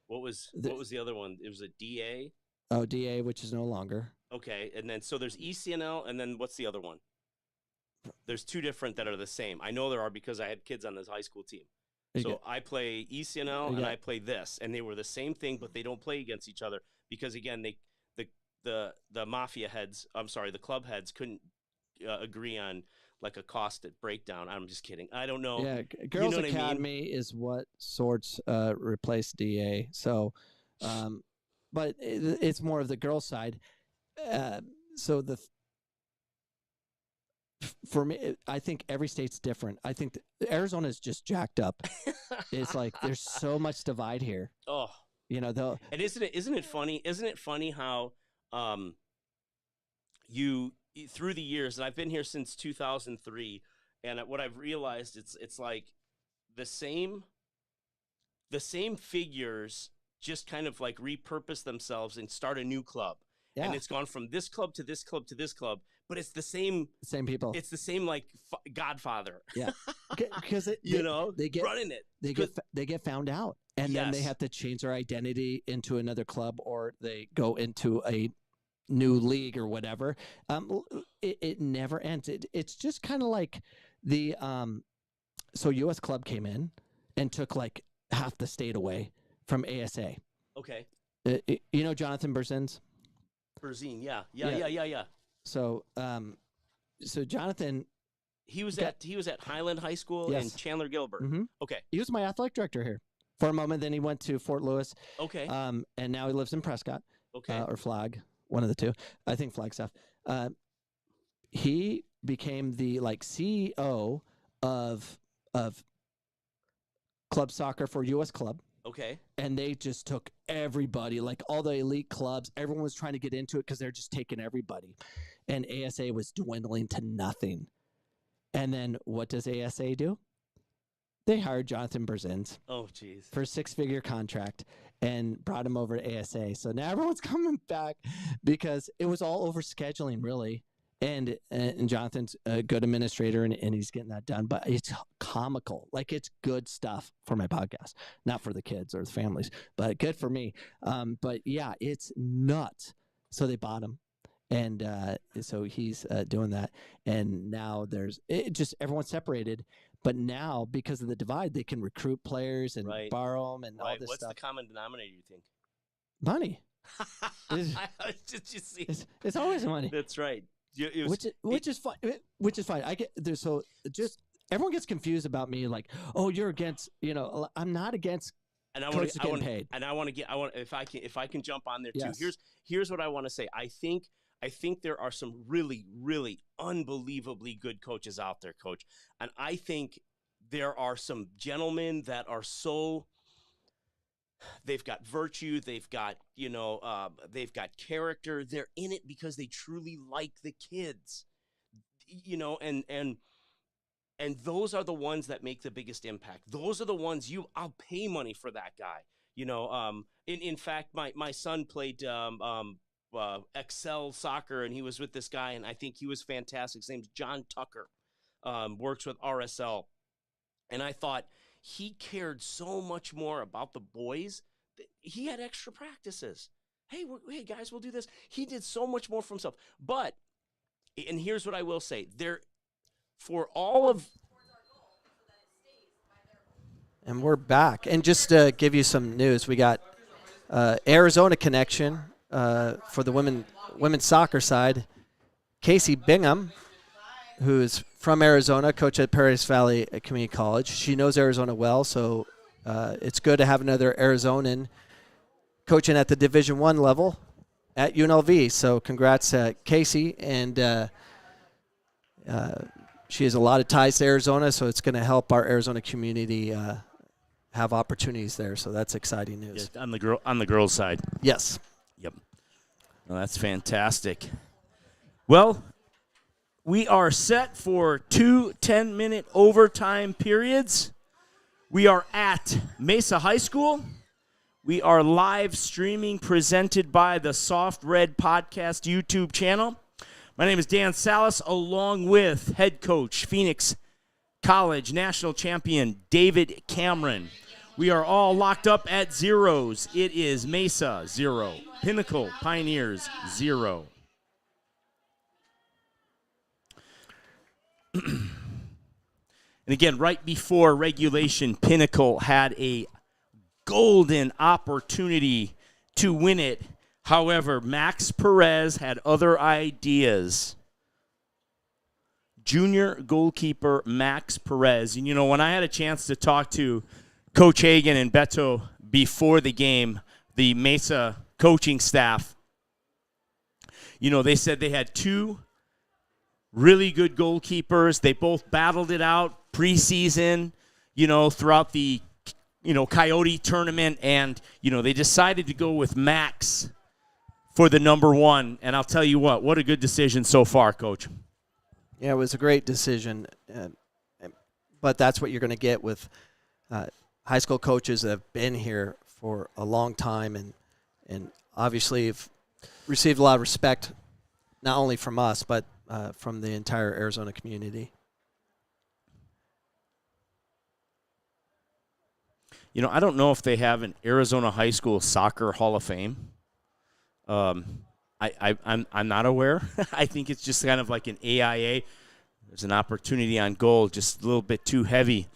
what was the other one? It was a DA. Oh, DA, which is no longer. Okay, and then so there's ECNL, and then what's the other one? There's two different that are the same. I know there are because I had kids on this high school team. So I play ECNL and I play this, and they were the same thing, but they don't play against each other because again, the mafia heads, the club heads couldn't agree on like a cost breakdown. I'm just kidding. I don't know. Yeah, Girls know what I mean? Academy is what sorts replaced DA. So, but it's more of the girls' side. So for me, I think every state's different. I think Arizona is just jacked up. It's like there's so much divide here. Oh, they'll. and isn't it funny? Isn't it funny how you through the years, and I've been here since 2003, and what I've realized it's like the same figures just kind of like repurpose themselves and start a new club. Yeah. And it's gone from this club to this club to this club, but it's the same people. It's the same like Godfather. Yeah, because they get running it. They get found out, and then they have to change their identity into another club, or they go into a new league or whatever. It never ends. It's just kind of like the so U.S. Club came in and took like half the state away from ASA. Okay. Jonathan Berzins? Berzin, yeah. So Jonathan, he was at Highland High School in Chandler Gilbert. Mm-hmm. Okay. He was my athletic director here for a moment. Then he went to Fort Lewis. Okay. And now he lives in Prescott. Okay. Or Flag, one of the two. I think Flagstaff. He became the CEO of club soccer for U.S. Club. Okay. And they just took everybody, like all the elite clubs. Everyone was trying to get into it because they're just taking everybody. And ASA was dwindling to nothing. And then what does ASA do? They hired Jonathan Berzins. Oh, jeez. For a 6-figure contract and brought him over to ASA. So now everyone's coming back because it was all over scheduling, really. And Jonathan's a good administrator, and he's getting that done. But it's comical. Like, it's good stuff for my podcast. Not for the kids or the families, but good for me. But, yeah, it's nuts. So they bought him. And so he's doing that. And now everyone's separated. But now, because of the divide, they can recruit players and borrow them and all this What's stuff. What's the common denominator, you think? Money. It's always money. That's right. Which is fine. Which is fine. I get there. So just everyone gets confused about me, like, oh, you're against. I'm not against. And coaches getting paid. And I want if I can jump on there too. Yes. Here's what I want to say. I think there are some really, really unbelievably good coaches out there, Coach. And I think there are some gentlemen that are they've got virtue, they've got character. They're in it because they truly like the kids, and those are the ones that make the biggest impact. Those are the ones I'll pay money for that guy. In fact, my son played Excel soccer, and he was with this guy, and I think he was fantastic. His name's John Tucker, works with RSL, and I thought he cared so much more about the boys. He had extra practices. Hey guys, we'll do this. He did so much more for himself. But, and here's what I will say: for all of. And we're back. And just to give you some news, we got Arizona connection. For the women's soccer side, Casey Bingham, who's from Arizona, coach at Paradise Valley Community College. She knows Arizona well, so it's good to have another Arizonan coaching at the Division I level at UNLV. So congrats, Casey. And she has a lot of ties to Arizona, so it's going to help our Arizona community have opportunities there. So that's exciting news. Yeah, on the girls' side. Yes. Yep. Well, that's fantastic. Well, we are set for 2 10-minute overtime periods. We are at Mesa High School. We are live streaming, presented by the Soft Red Podcast YouTube channel. My name is Dan Salas, along with head coach, Phoenix College national champion David Cameron. We are all locked up at zeros. It is Mesa 0, Pinnacle Pioneers 0. And again, right before regulation, Pinnacle had a golden opportunity to win it. However, Max Perez had other ideas. Junior goalkeeper Max Perez. And, you know, when I had a chance to talk to Coach Hagan and Beto before the game, the Mesa coaching staff, you know, they said they had 2 really good goalkeepers. They both battled it out preseason, you know, throughout the, you know, Coyote tournament. And, you know, they decided to go with Max for the number 1. And I'll tell you what a good decision so far, Coach. Yeah, it was a great decision. But that's what you're going to get with high school coaches that have been here for a long time and obviously have received a lot of respect, not only from us, but from the entire Arizona community. You know, I don't know if they have an Arizona High School Soccer Hall of Fame. I'm not aware. I think it's just kind of like an AIA. There's an opportunity on goal, just a little bit too heavy.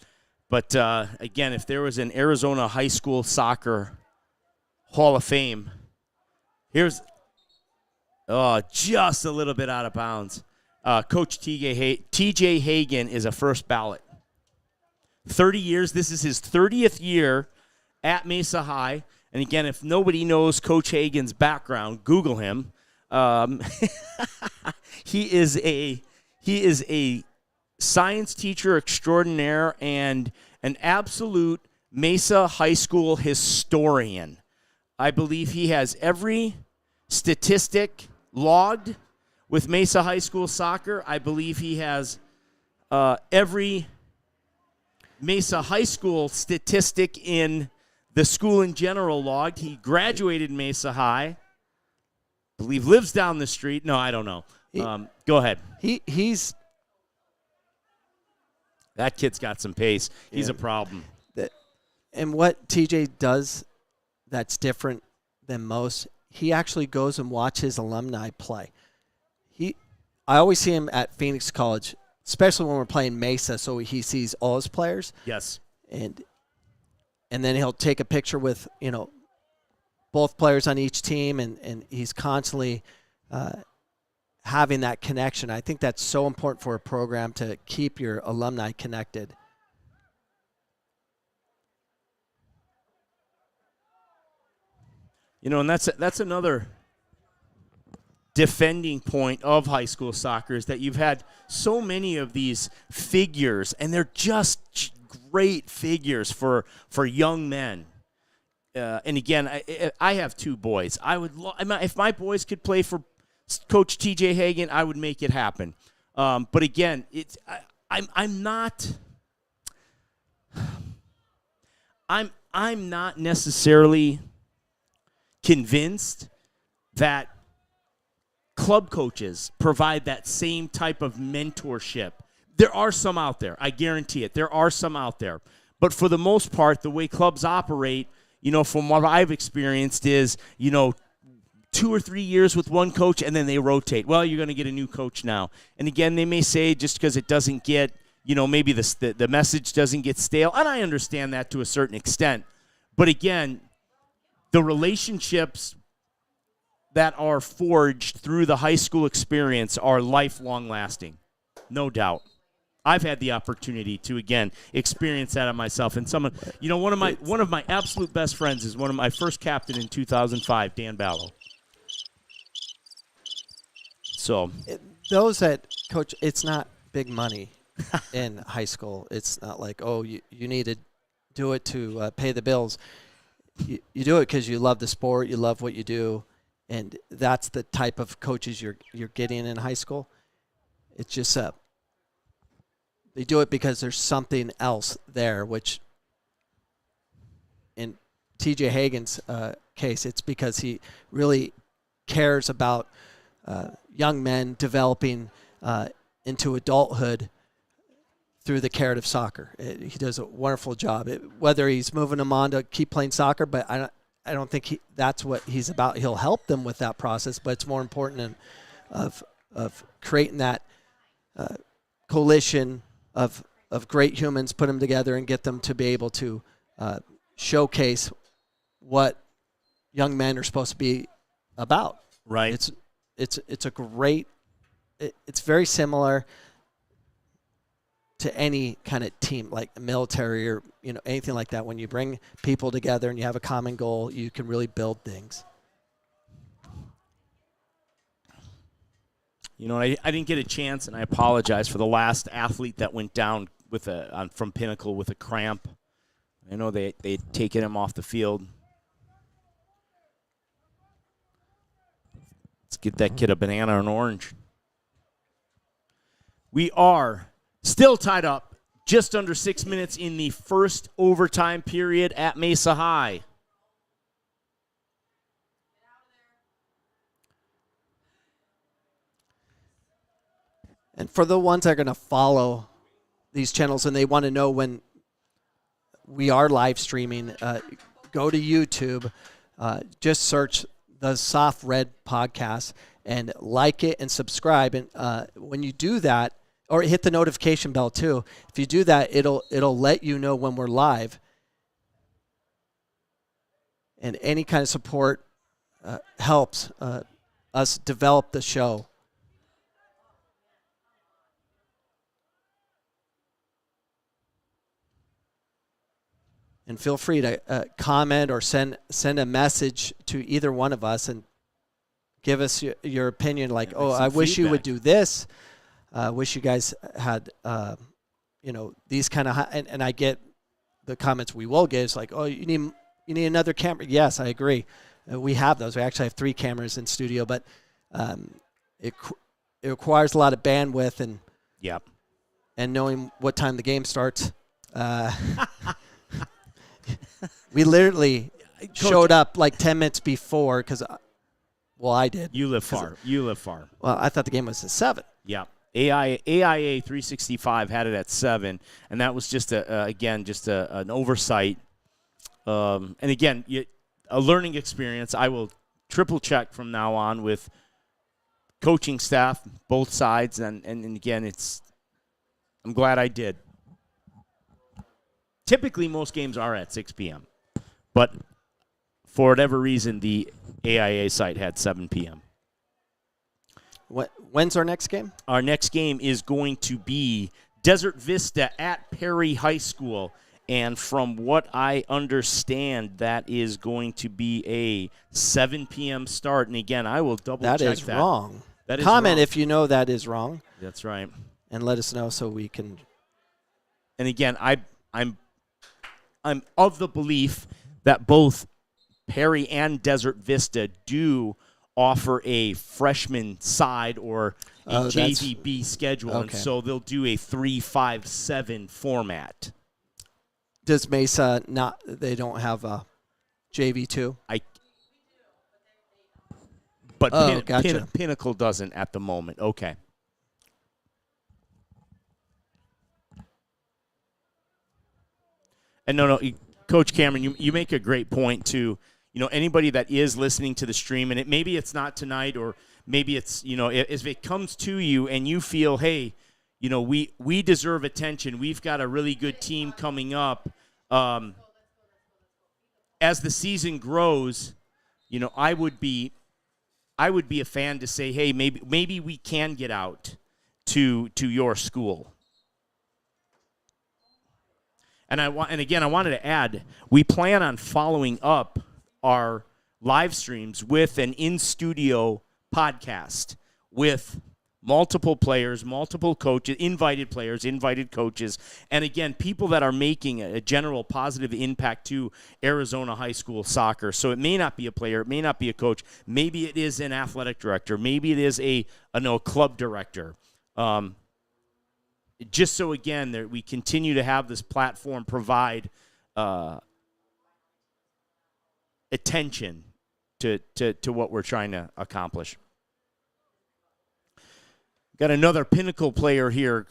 But, again, if there was an Arizona High School Soccer Hall of Fame, here's just a little bit out of bounds. Coach TJ Hagan is a first ballot. 30 years. This is his 30th year at Mesa High. And, again, if nobody knows Coach Hagan's background, Google him. He is a science teacher extraordinaire and an absolute Mesa High School historian. I believe he has every statistic logged with Mesa High School soccer. I believe he has every Mesa High School statistic in the school in general logged. He graduated Mesa High. I believe lives down the street. No, I don't know. Go ahead. He's that kid's got some pace. He's a problem. And what TJ does that's different than most, he actually goes and watches alumni play. I always see him at Phoenix College, especially when we're playing Mesa, so he sees all his players. Yes. And then he'll take a picture with, you know, both players on each team, and he's constantly having that connection. I think that's so important for a program to keep your alumni connected. You know, and that's another defending point of high school soccer is that you've had so many of these figures, and they're just great figures for young men. And again, I have 2 boys. If my boys could play for Coach TJ Hagan, I would make it happen. But again, I'm not necessarily convinced that club coaches provide that same type of mentorship. There are some out there. I guarantee it. There are some out there. But for the most part, the way clubs operate, you know, from what I've experienced is, you know, 2 or 3 years with one coach, and then they rotate. Well, you're going to get a new coach now. And again, they may say just because it doesn't get, you know, maybe the message doesn't get stale. And I understand that to a certain extent. But again, the relationships that are forged through the high school experience are lifelong lasting, no doubt. I've had the opportunity to, again, experience that on myself. And someone, you know, one of my absolute best friends is one of my first captain in 2005, Dan Ballo. So those that coach, it's not big money in high school. It's not like, oh, you need to do it to pay the bills. You do it because you love the sport, you love what you do, and that's the type of coaches you're getting in high school. It's just they do it because there's something else there, which in TJ Hagan's case, it's because he really cares about young men developing into adulthood through the carrot of soccer. He does a wonderful job. Whether he's moving them on to keep playing soccer, but I don't think that's what he's about. He'll help them with that process, but it's more important of creating that coalition of great humans, put them together and get them to be able to showcase what young men are supposed to be about. Right. It's a great. It's very similar to any kind of team, like a military or anything like that. When you bring people together and you have a common goal, you can really build things. I didn't get a chance, and I apologize for the last athlete that went down from Pinnacle with a cramp. I know they'd taken him off the field. Let's get that kid a banana or an orange. We are still tied up just under 6 minutes in the first overtime period at Mesa High. And for the ones that are going to follow these channels and they want to know when we are live streaming, go to YouTube, just search the Soft Red Podcast and like it and subscribe. And when you do that, or hit the notification bell too. If you do that, it'll let you know when we're live. And any kind of support helps us develop the show. And feel free to comment or send a message to either one of us and give us your opinion. Like, I wish you would do this. Wish you guys had, these kind of and I get the comments we will get. It's like, you need another camera. Yes, I agree. We have those. We actually have 3 cameras in studio, but it requires a lot of bandwidth and knowing what time the game starts. We literally showed up like 10 minutes before because, I did. You live far. Well, I thought the game was at 7. Yeah. AIA 365 had it at 7, and that was just an oversight. And again, a learning experience. I will triple check from now on with coaching staff, both sides, and again, I'm glad I did. Typically, most games are at 6 p.m., but for whatever reason, the AIA site had 7 p.m. When's our next game? Our next game is going to be Desert Vista at Perry High School. And from what I understand, that is going to be a 7 p.m. start. And again, I will double check that. That is wrong. That is Comment wrong. if you know that is wrong. That's right. And let us know so we can. And again, I'm of the belief that both Perry and Desert Vista do offer a freshman side or a JVB schedule, okay. And so they'll do a 3-5-7 format. Does Mesa not? They don't have a JV2. But Pinnacle doesn't at the moment. Okay. And no, Coach Cameron, you make a great point too. Anybody that is listening to the stream, and maybe it's not tonight, or maybe it's, if it comes to you and you feel, hey, we deserve attention. We've got a really good team coming up. As the season grows, I would be a fan to say, hey, maybe we can get out to your school. And I wanted to add, we plan on following up our live streams with an in-studio podcast with multiple players, multiple coaches, invited players, invited coaches, and again, people that are making a general positive impact to Arizona high school soccer. So it may not be a player, it may not be a coach, maybe it is an athletic director, maybe it is a club director. Just so again, that we continue to have this platform provide attention to what we're trying to accomplish. Got another Pinnacle player here.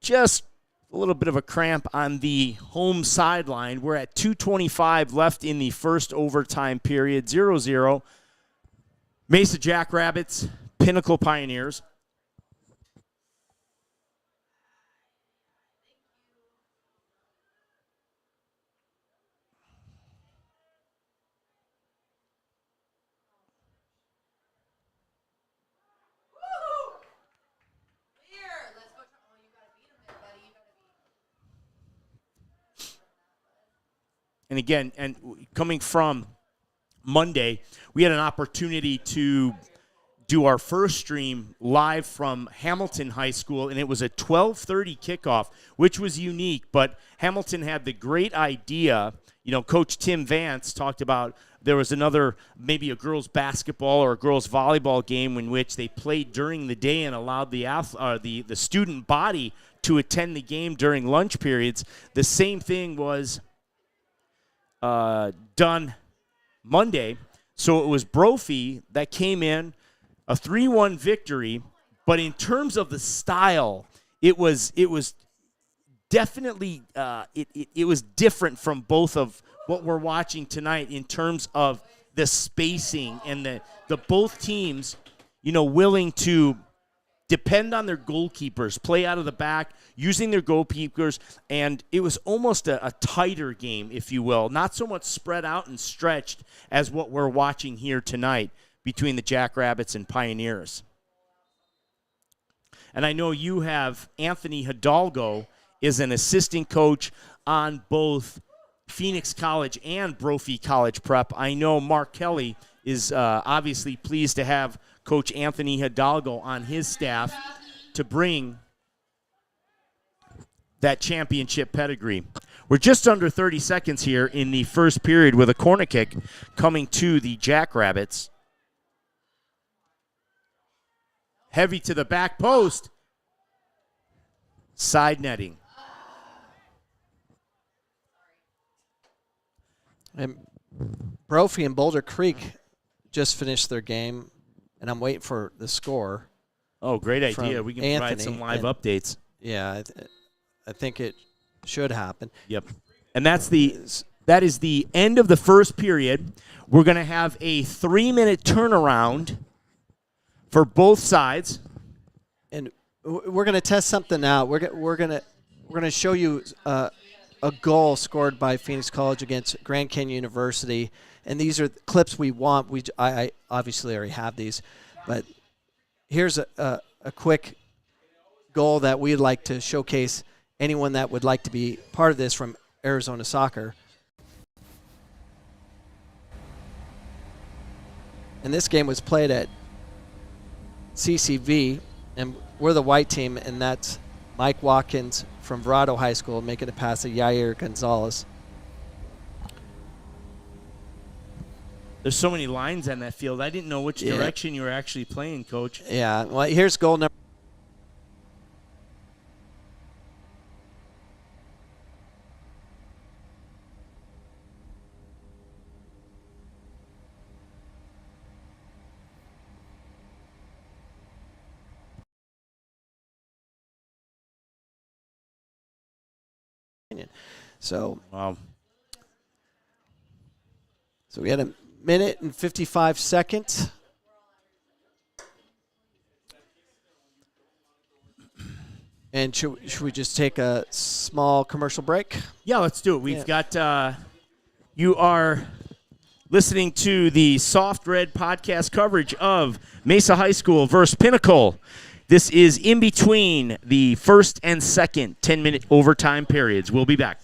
Just a little bit of a cramp on the home sideline. We're at 2:25 left in the first overtime period. 0-0. Mesa Jackrabbits, Pinnacle Pioneers. And again, and coming from Monday, we had an opportunity to do our first stream live from Hamilton High School, and it was a 12:30 kickoff, which was unique. But Hamilton had the great idea. Coach Tim Vance talked about there was another, maybe a girls' basketball or a girls' volleyball game in which they played during the day and allowed the student body to attend the game during lunch periods. The same thing was done Monday. So it was Brophy that came in, a 3-1 victory. But in terms of the style, it was definitely it was different from both of what we're watching tonight in terms of the spacing and the both teams, willing to depend on their goalkeepers, play out of the back, using their goalkeepers, and it was almost a tighter game, if you will. Not so much spread out and stretched as what we're watching here tonight between the Jackrabbits and Pioneers. And I know you have Anthony Hidalgo is an assistant coach on both Phoenix College and Brophy College Prep. I know Mark Kelly is obviously pleased to have Coach Anthony Hidalgo on his staff to bring that championship pedigree. We're just under 30 seconds here in the first period with a corner kick coming to the Jackrabbits. Heavy to the back post. Side netting. And Brophy and Boulder Creek just finished their game, and I'm waiting for the score. Oh, great idea. We can provide Anthony, some live updates. Yeah, I think it should happen. Yep. And that is the end of the first period. We're going to have a 3-minute turnaround for both sides. And we're going to test something out. We're going to show you a goal scored by Phoenix College against Grand Canyon University, and these are clips we want. I obviously already have these, but here's a quick goal that we'd like to showcase anyone that would like to be part of this from Arizona Soccer. And this game was played at CCV, and we're the white team, and that's Mike Watkins from Verado High School making a pass to Yair Gonzalez. There's so many lines on that field. I didn't know which direction you were actually playing, Coach. Yeah, well, here's goal number. So, wow. So we had a minute and 55 seconds. And should we just take a small commercial break? Yeah, let's do it. We've got you are listening to the Soft Red podcast coverage of Mesa High School versus Pinnacle. This is in between the first and second 10-minute overtime periods. We'll be back.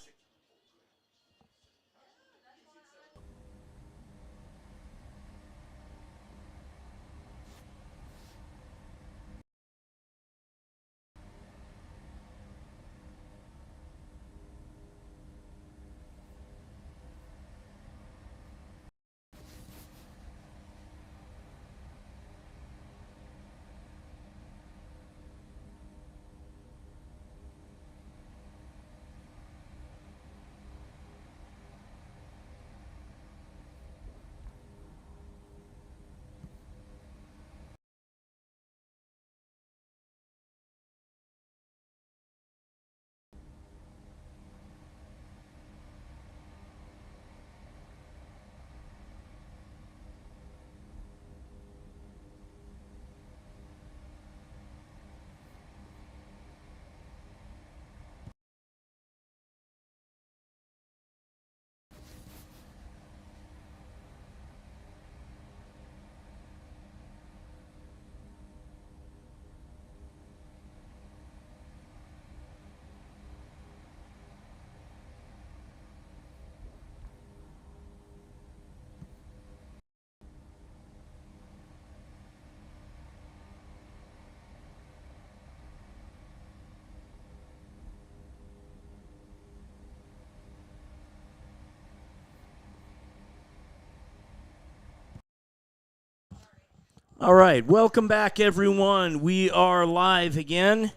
All right, welcome back, everyone. We are live again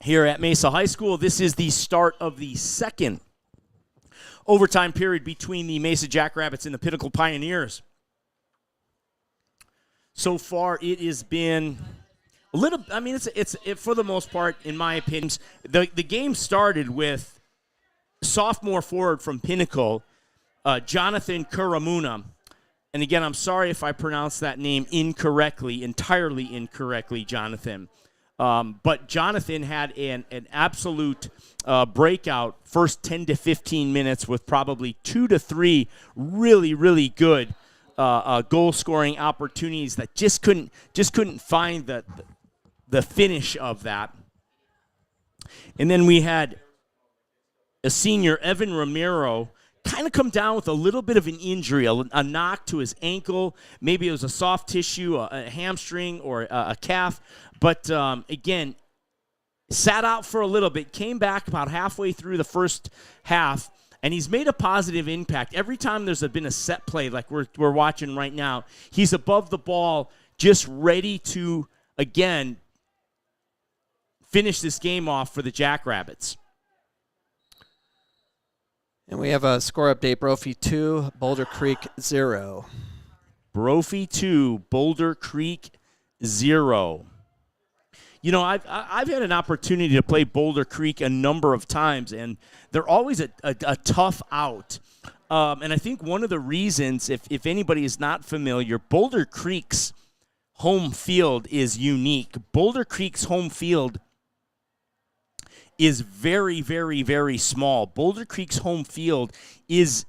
here at Mesa High School. This is the start of the second overtime period between the Mesa Jackrabbits and the Pinnacle Pioneers. So far, it has been a little. I mean, it's for the most part, in my opinion, the game started with sophomore forward from Pinnacle, Jonathan Kuramuna. And again, I'm sorry if I pronounced that name entirely incorrectly, Jonathan. But Jonathan had an absolute breakout first 10 to 15 minutes with probably 2 to 3 really, really good goal-scoring opportunities that just couldn't find the finish of that. And then we had a senior, Evan Romero, kind of come down with a little bit of an injury, a knock to his ankle. Maybe it was a soft tissue, a hamstring, or a calf. But, again, sat out for a little bit, came back about halfway through the first half, and he's made a positive impact. Every time there's been a set play like we're watching right now, he's above the ball, just ready to, again, finish this game off for the Jackrabbits. And we have a score update: Brophy 2, Boulder Creek 0. Brophy 2, Boulder Creek 0. You know, I've had an opportunity to play Boulder Creek a number of times, and they're always a tough out. And I think one of the reasons, if anybody is not familiar, Boulder Creek's home field is unique. Boulder Creek's home field is very, very, very small. Boulder Creek's home field is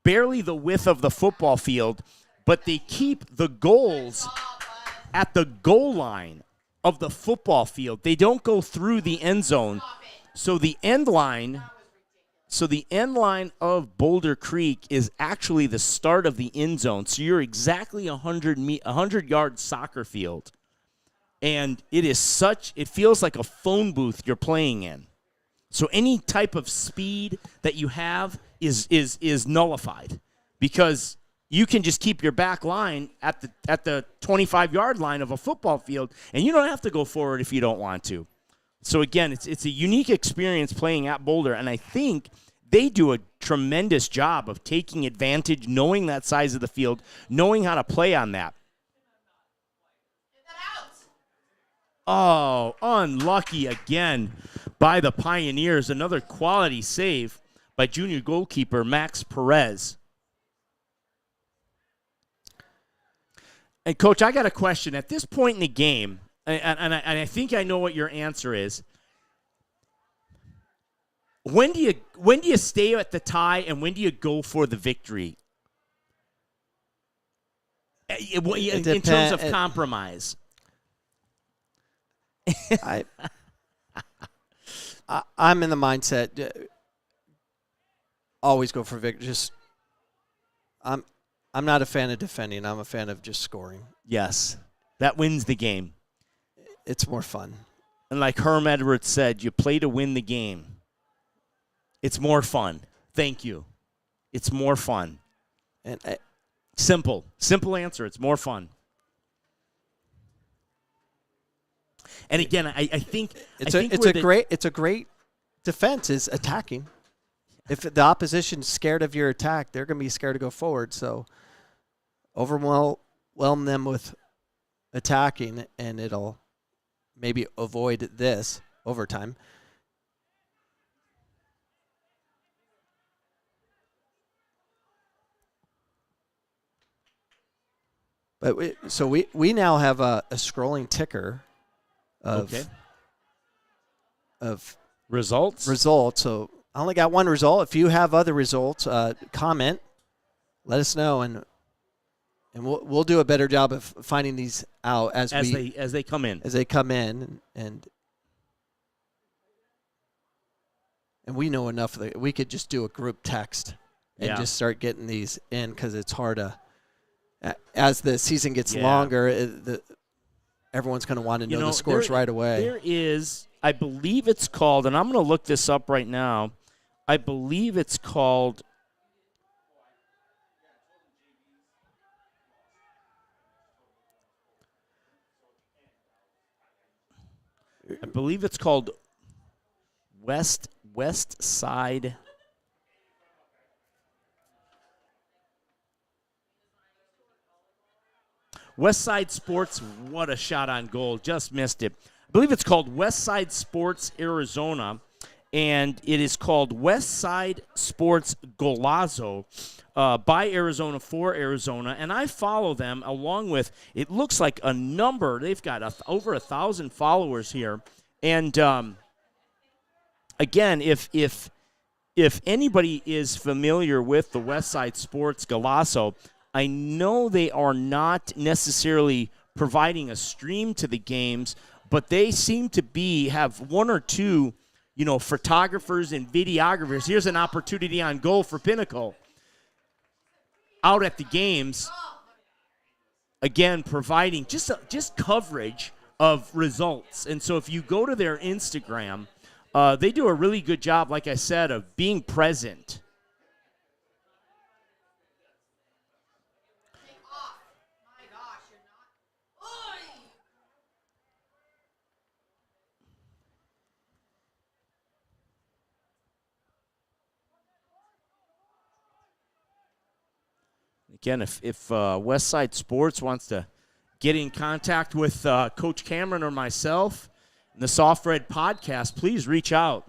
barely the width of the football field, but they keep the goals at the goal line of the football field. They don't go through the end zone. So the end line of Boulder Creek is actually the start of the end zone. So you're exactly 100-yard soccer field. And it feels like a phone booth you're playing in. So any type of speed that you have is nullified, because you can just keep your back line at the 25-yard line of a football field, and you don't have to go forward if you don't want to. So again, it's a unique experience playing at Boulder, and I think they do a tremendous job of taking advantage, knowing that size of the field, knowing how to play on that. Oh, unlucky again by the Pioneers. Another quality save by junior goalkeeper Max Perez. And, Coach, I got a question. At this point in the game, and I think I know what your answer is, when do you stay at the tie, and when do you go for the victory? In terms of compromise. I'm in the mindset always go for victory. I'm not a fan of defending. I'm a fan of just scoring. Yes, that wins the game. It's more fun. And like Herm Edwards said, you play to win the game. It's more fun. Thank you. It's more fun. And simple answer. It's more fun. And again, I think it's a great defense is attacking. If the opposition's scared of your attack, they're going to be scared to go forward. So overwhelm them with attacking, and it'll maybe avoid this overtime. But we now have a scrolling ticker of results. So I only got one result. If you have other results, comment, let us know, and we'll do a better job of finding these out as they come in. As they come in, and we know enough that we could just do a group text and just start getting these in, because it's hard to. As the season gets longer, everyone's going to want to know the scores right away. There is, I believe it's called, and I'm going to look this up right now. I believe it's called I believe it's called West Side. West Side Sports, what a shot on goal. Just missed it. I believe it's called West Side Sports Arizona, and it is called West Side Sports Golazo by Arizona for Arizona. And I follow them along with, it looks like a number. They've got over 1,000 followers here. And again, if anybody is familiar with the West Side Sports Golazo, I know they are not necessarily providing a stream to the games, but they seem to have one or two, photographers and videographers. Here's an opportunity on goal for Pinnacle. Out at the games, again, providing just coverage of results. And so if you go to their Instagram, they do a really good job, like I said, of being present. Again, if West Side Sports wants to get in contact with Coach Cameron or myself and the Soft Red podcast, please reach out.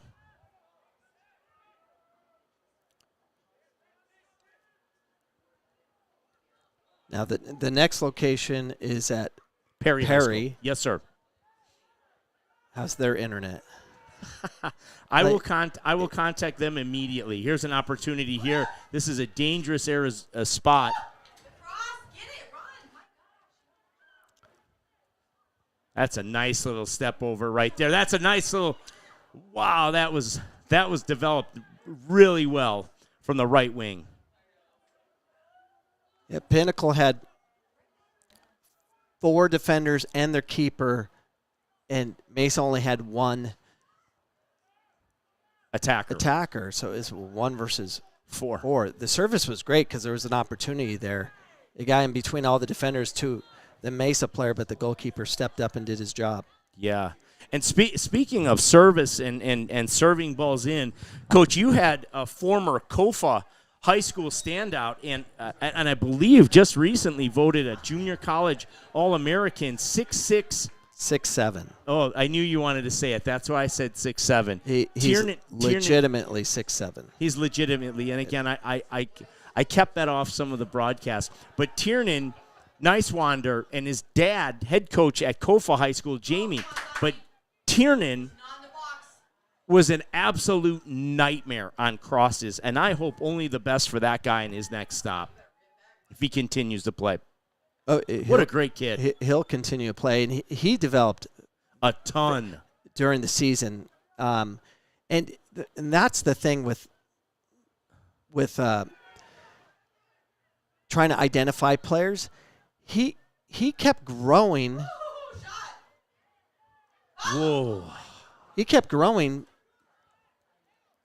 Now, the next location is at Perry. Perry. Yes, sir. How's their internet? I will contact them immediately. Here's an opportunity here. This is a dangerous spot. That's a nice little step over right there. That's a nice little. Wow, that was developed really well from the right wing. Yeah, Pinnacle had 4 defenders and their keeper, and Mesa only had 1 attacker. So it's 1 versus 4. The service was great because there was an opportunity there. A guy in between all the defenders to the Mesa player, but the goalkeeper stepped up and did his job. Yeah. And speaking of service and serving balls in, Coach, you had a former KOFA high school standout and I believe just recently voted a junior college All-American 6'6". 6'7". Oh, I knew you wanted to say it. That's why I said 6'7". He's legitimately 6'7". He's legitimately, and again, I kept that off some of the broadcasts. But Tiernan, Nicewander, and his dad, head coach at KOFA High School, Jamie. But Tiernan was an absolute nightmare on crosses, and I hope only the best for that guy in his next stop if he continues to play. Oh, what a great kid. He'll continue to play, and he developed a ton during the season. And that's the thing with trying to identify players. He kept growing. Whoa. He kept growing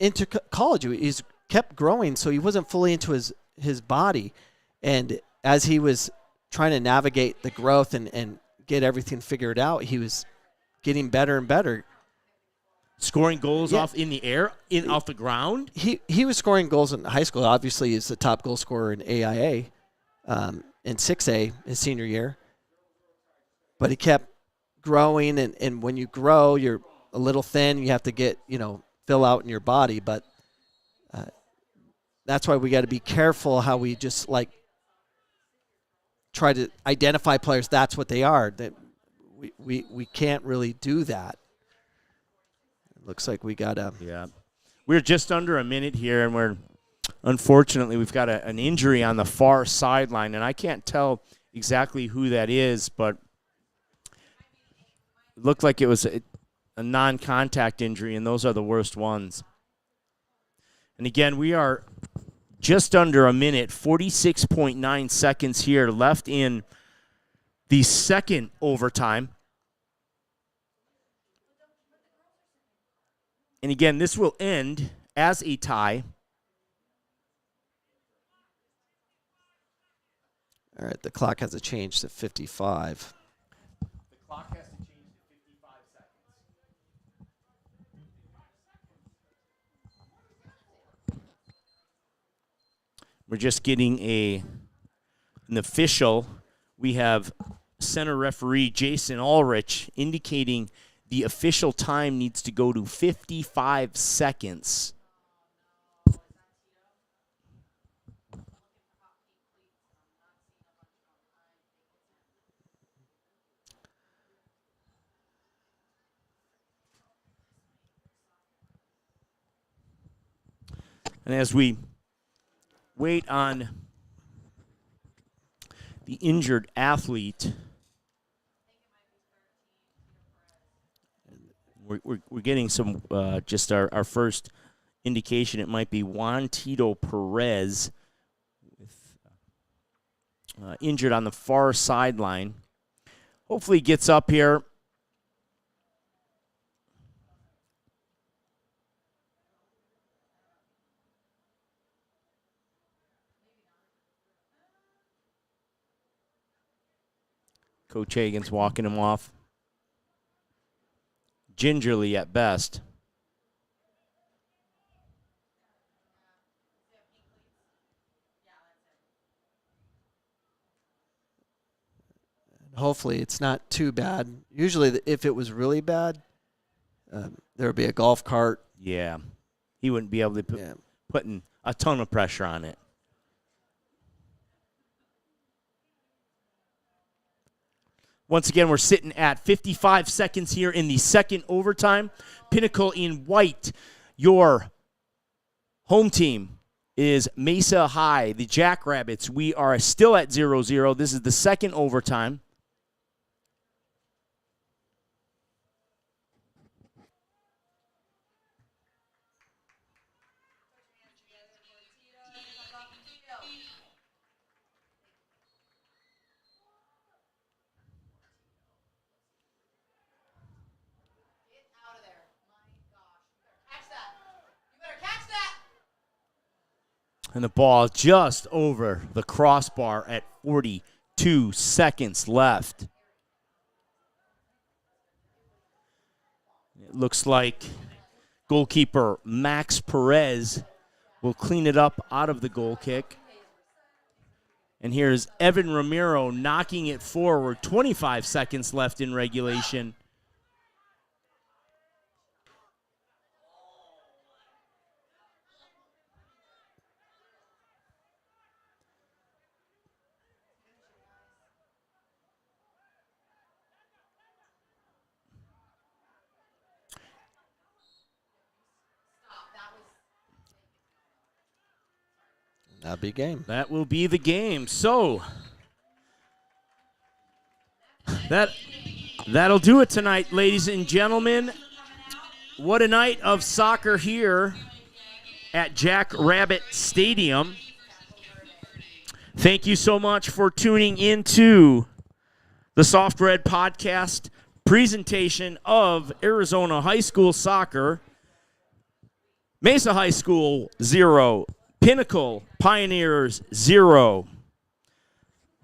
into college. He's kept growing, so he wasn't fully into his body. And as he was trying to navigate the growth and get everything figured out, he was getting better and better. Scoring goals off in the air, off the ground? He was scoring goals in high school. Obviously, he's the top goal scorer in AIA, in 6A his senior year. But he kept growing, and when you grow, you're a little thin. You have to get, fill out in your body. But that's why we got to be careful how we just, try to identify players. That's what they are. That we can't really do that. It looks like we got a... Yeah. We're just under a minute here, and unfortunately, we've got an injury on the far sideline, and I can't tell exactly who that is, but it looked like it was a non-contact injury, and those are the worst ones. And again, we are just under a minute, 46.9 seconds here left in the second overtime. And again, this will end as a tie. All right, the clock has to change to 55. The clock has to change to 55 seconds. We're just getting an official. We have center referee Jason Ulrich indicating the official time needs to go to 55 seconds. And as we wait on the injured athlete, we're getting some just our first indication. It might be Juan Tito Perez with injured on the far sideline. Hopefully he gets up here. Coach Hagan's walking him off. Gingerly at best. Hopefully it's not too bad. Usually if it was really bad, there would be a golf cart. Yeah. He wouldn't be able to putting a ton of pressure on it. Once again, we're sitting at 55 seconds here in the second overtime. Pinnacle in white. Your home team is Mesa High, the Jackrabbits. We are still at 0-0. This is the second overtime. And the ball just over the crossbar at 42 seconds left. It looks like goalkeeper Max Perez will clean it up out of the goal kick. And here's Evan Ramiro knocking it forward. 25 seconds left in regulation. That'll be game. That will be the game. So that'll do it tonight, ladies and gentlemen. What a night of soccer here at Jackrabbit Stadium. Thank you so much for tuning into the Soft Red Podcast presentation of Arizona High School Soccer. Mesa High School 0, Pinnacle Pioneers 0.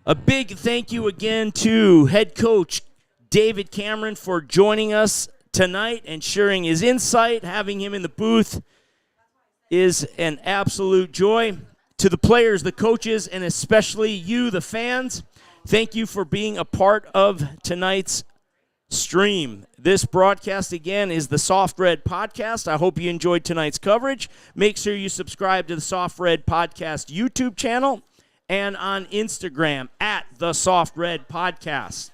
A big thank you again to head coach David Cameron for joining us tonight and sharing his insight. Having him in the booth is an absolute joy. To the players, the coaches, and especially you, the fans, thank you for being a part of tonight's stream. This broadcast, again, is the Soft Red Podcast. I hope you enjoyed tonight's coverage. Make sure you subscribe to the Soft Red Podcast YouTube channel and on Instagram at the Soft Red Podcast.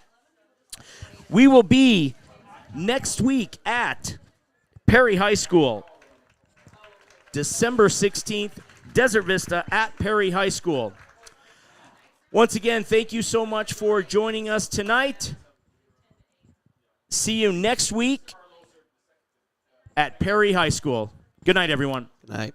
We will be next week at Perry High School, December 16th, Desert Vista at Perry High School. Once again, thank you so much for joining us tonight. See you next week at Perry High School. Good night, everyone. Good night.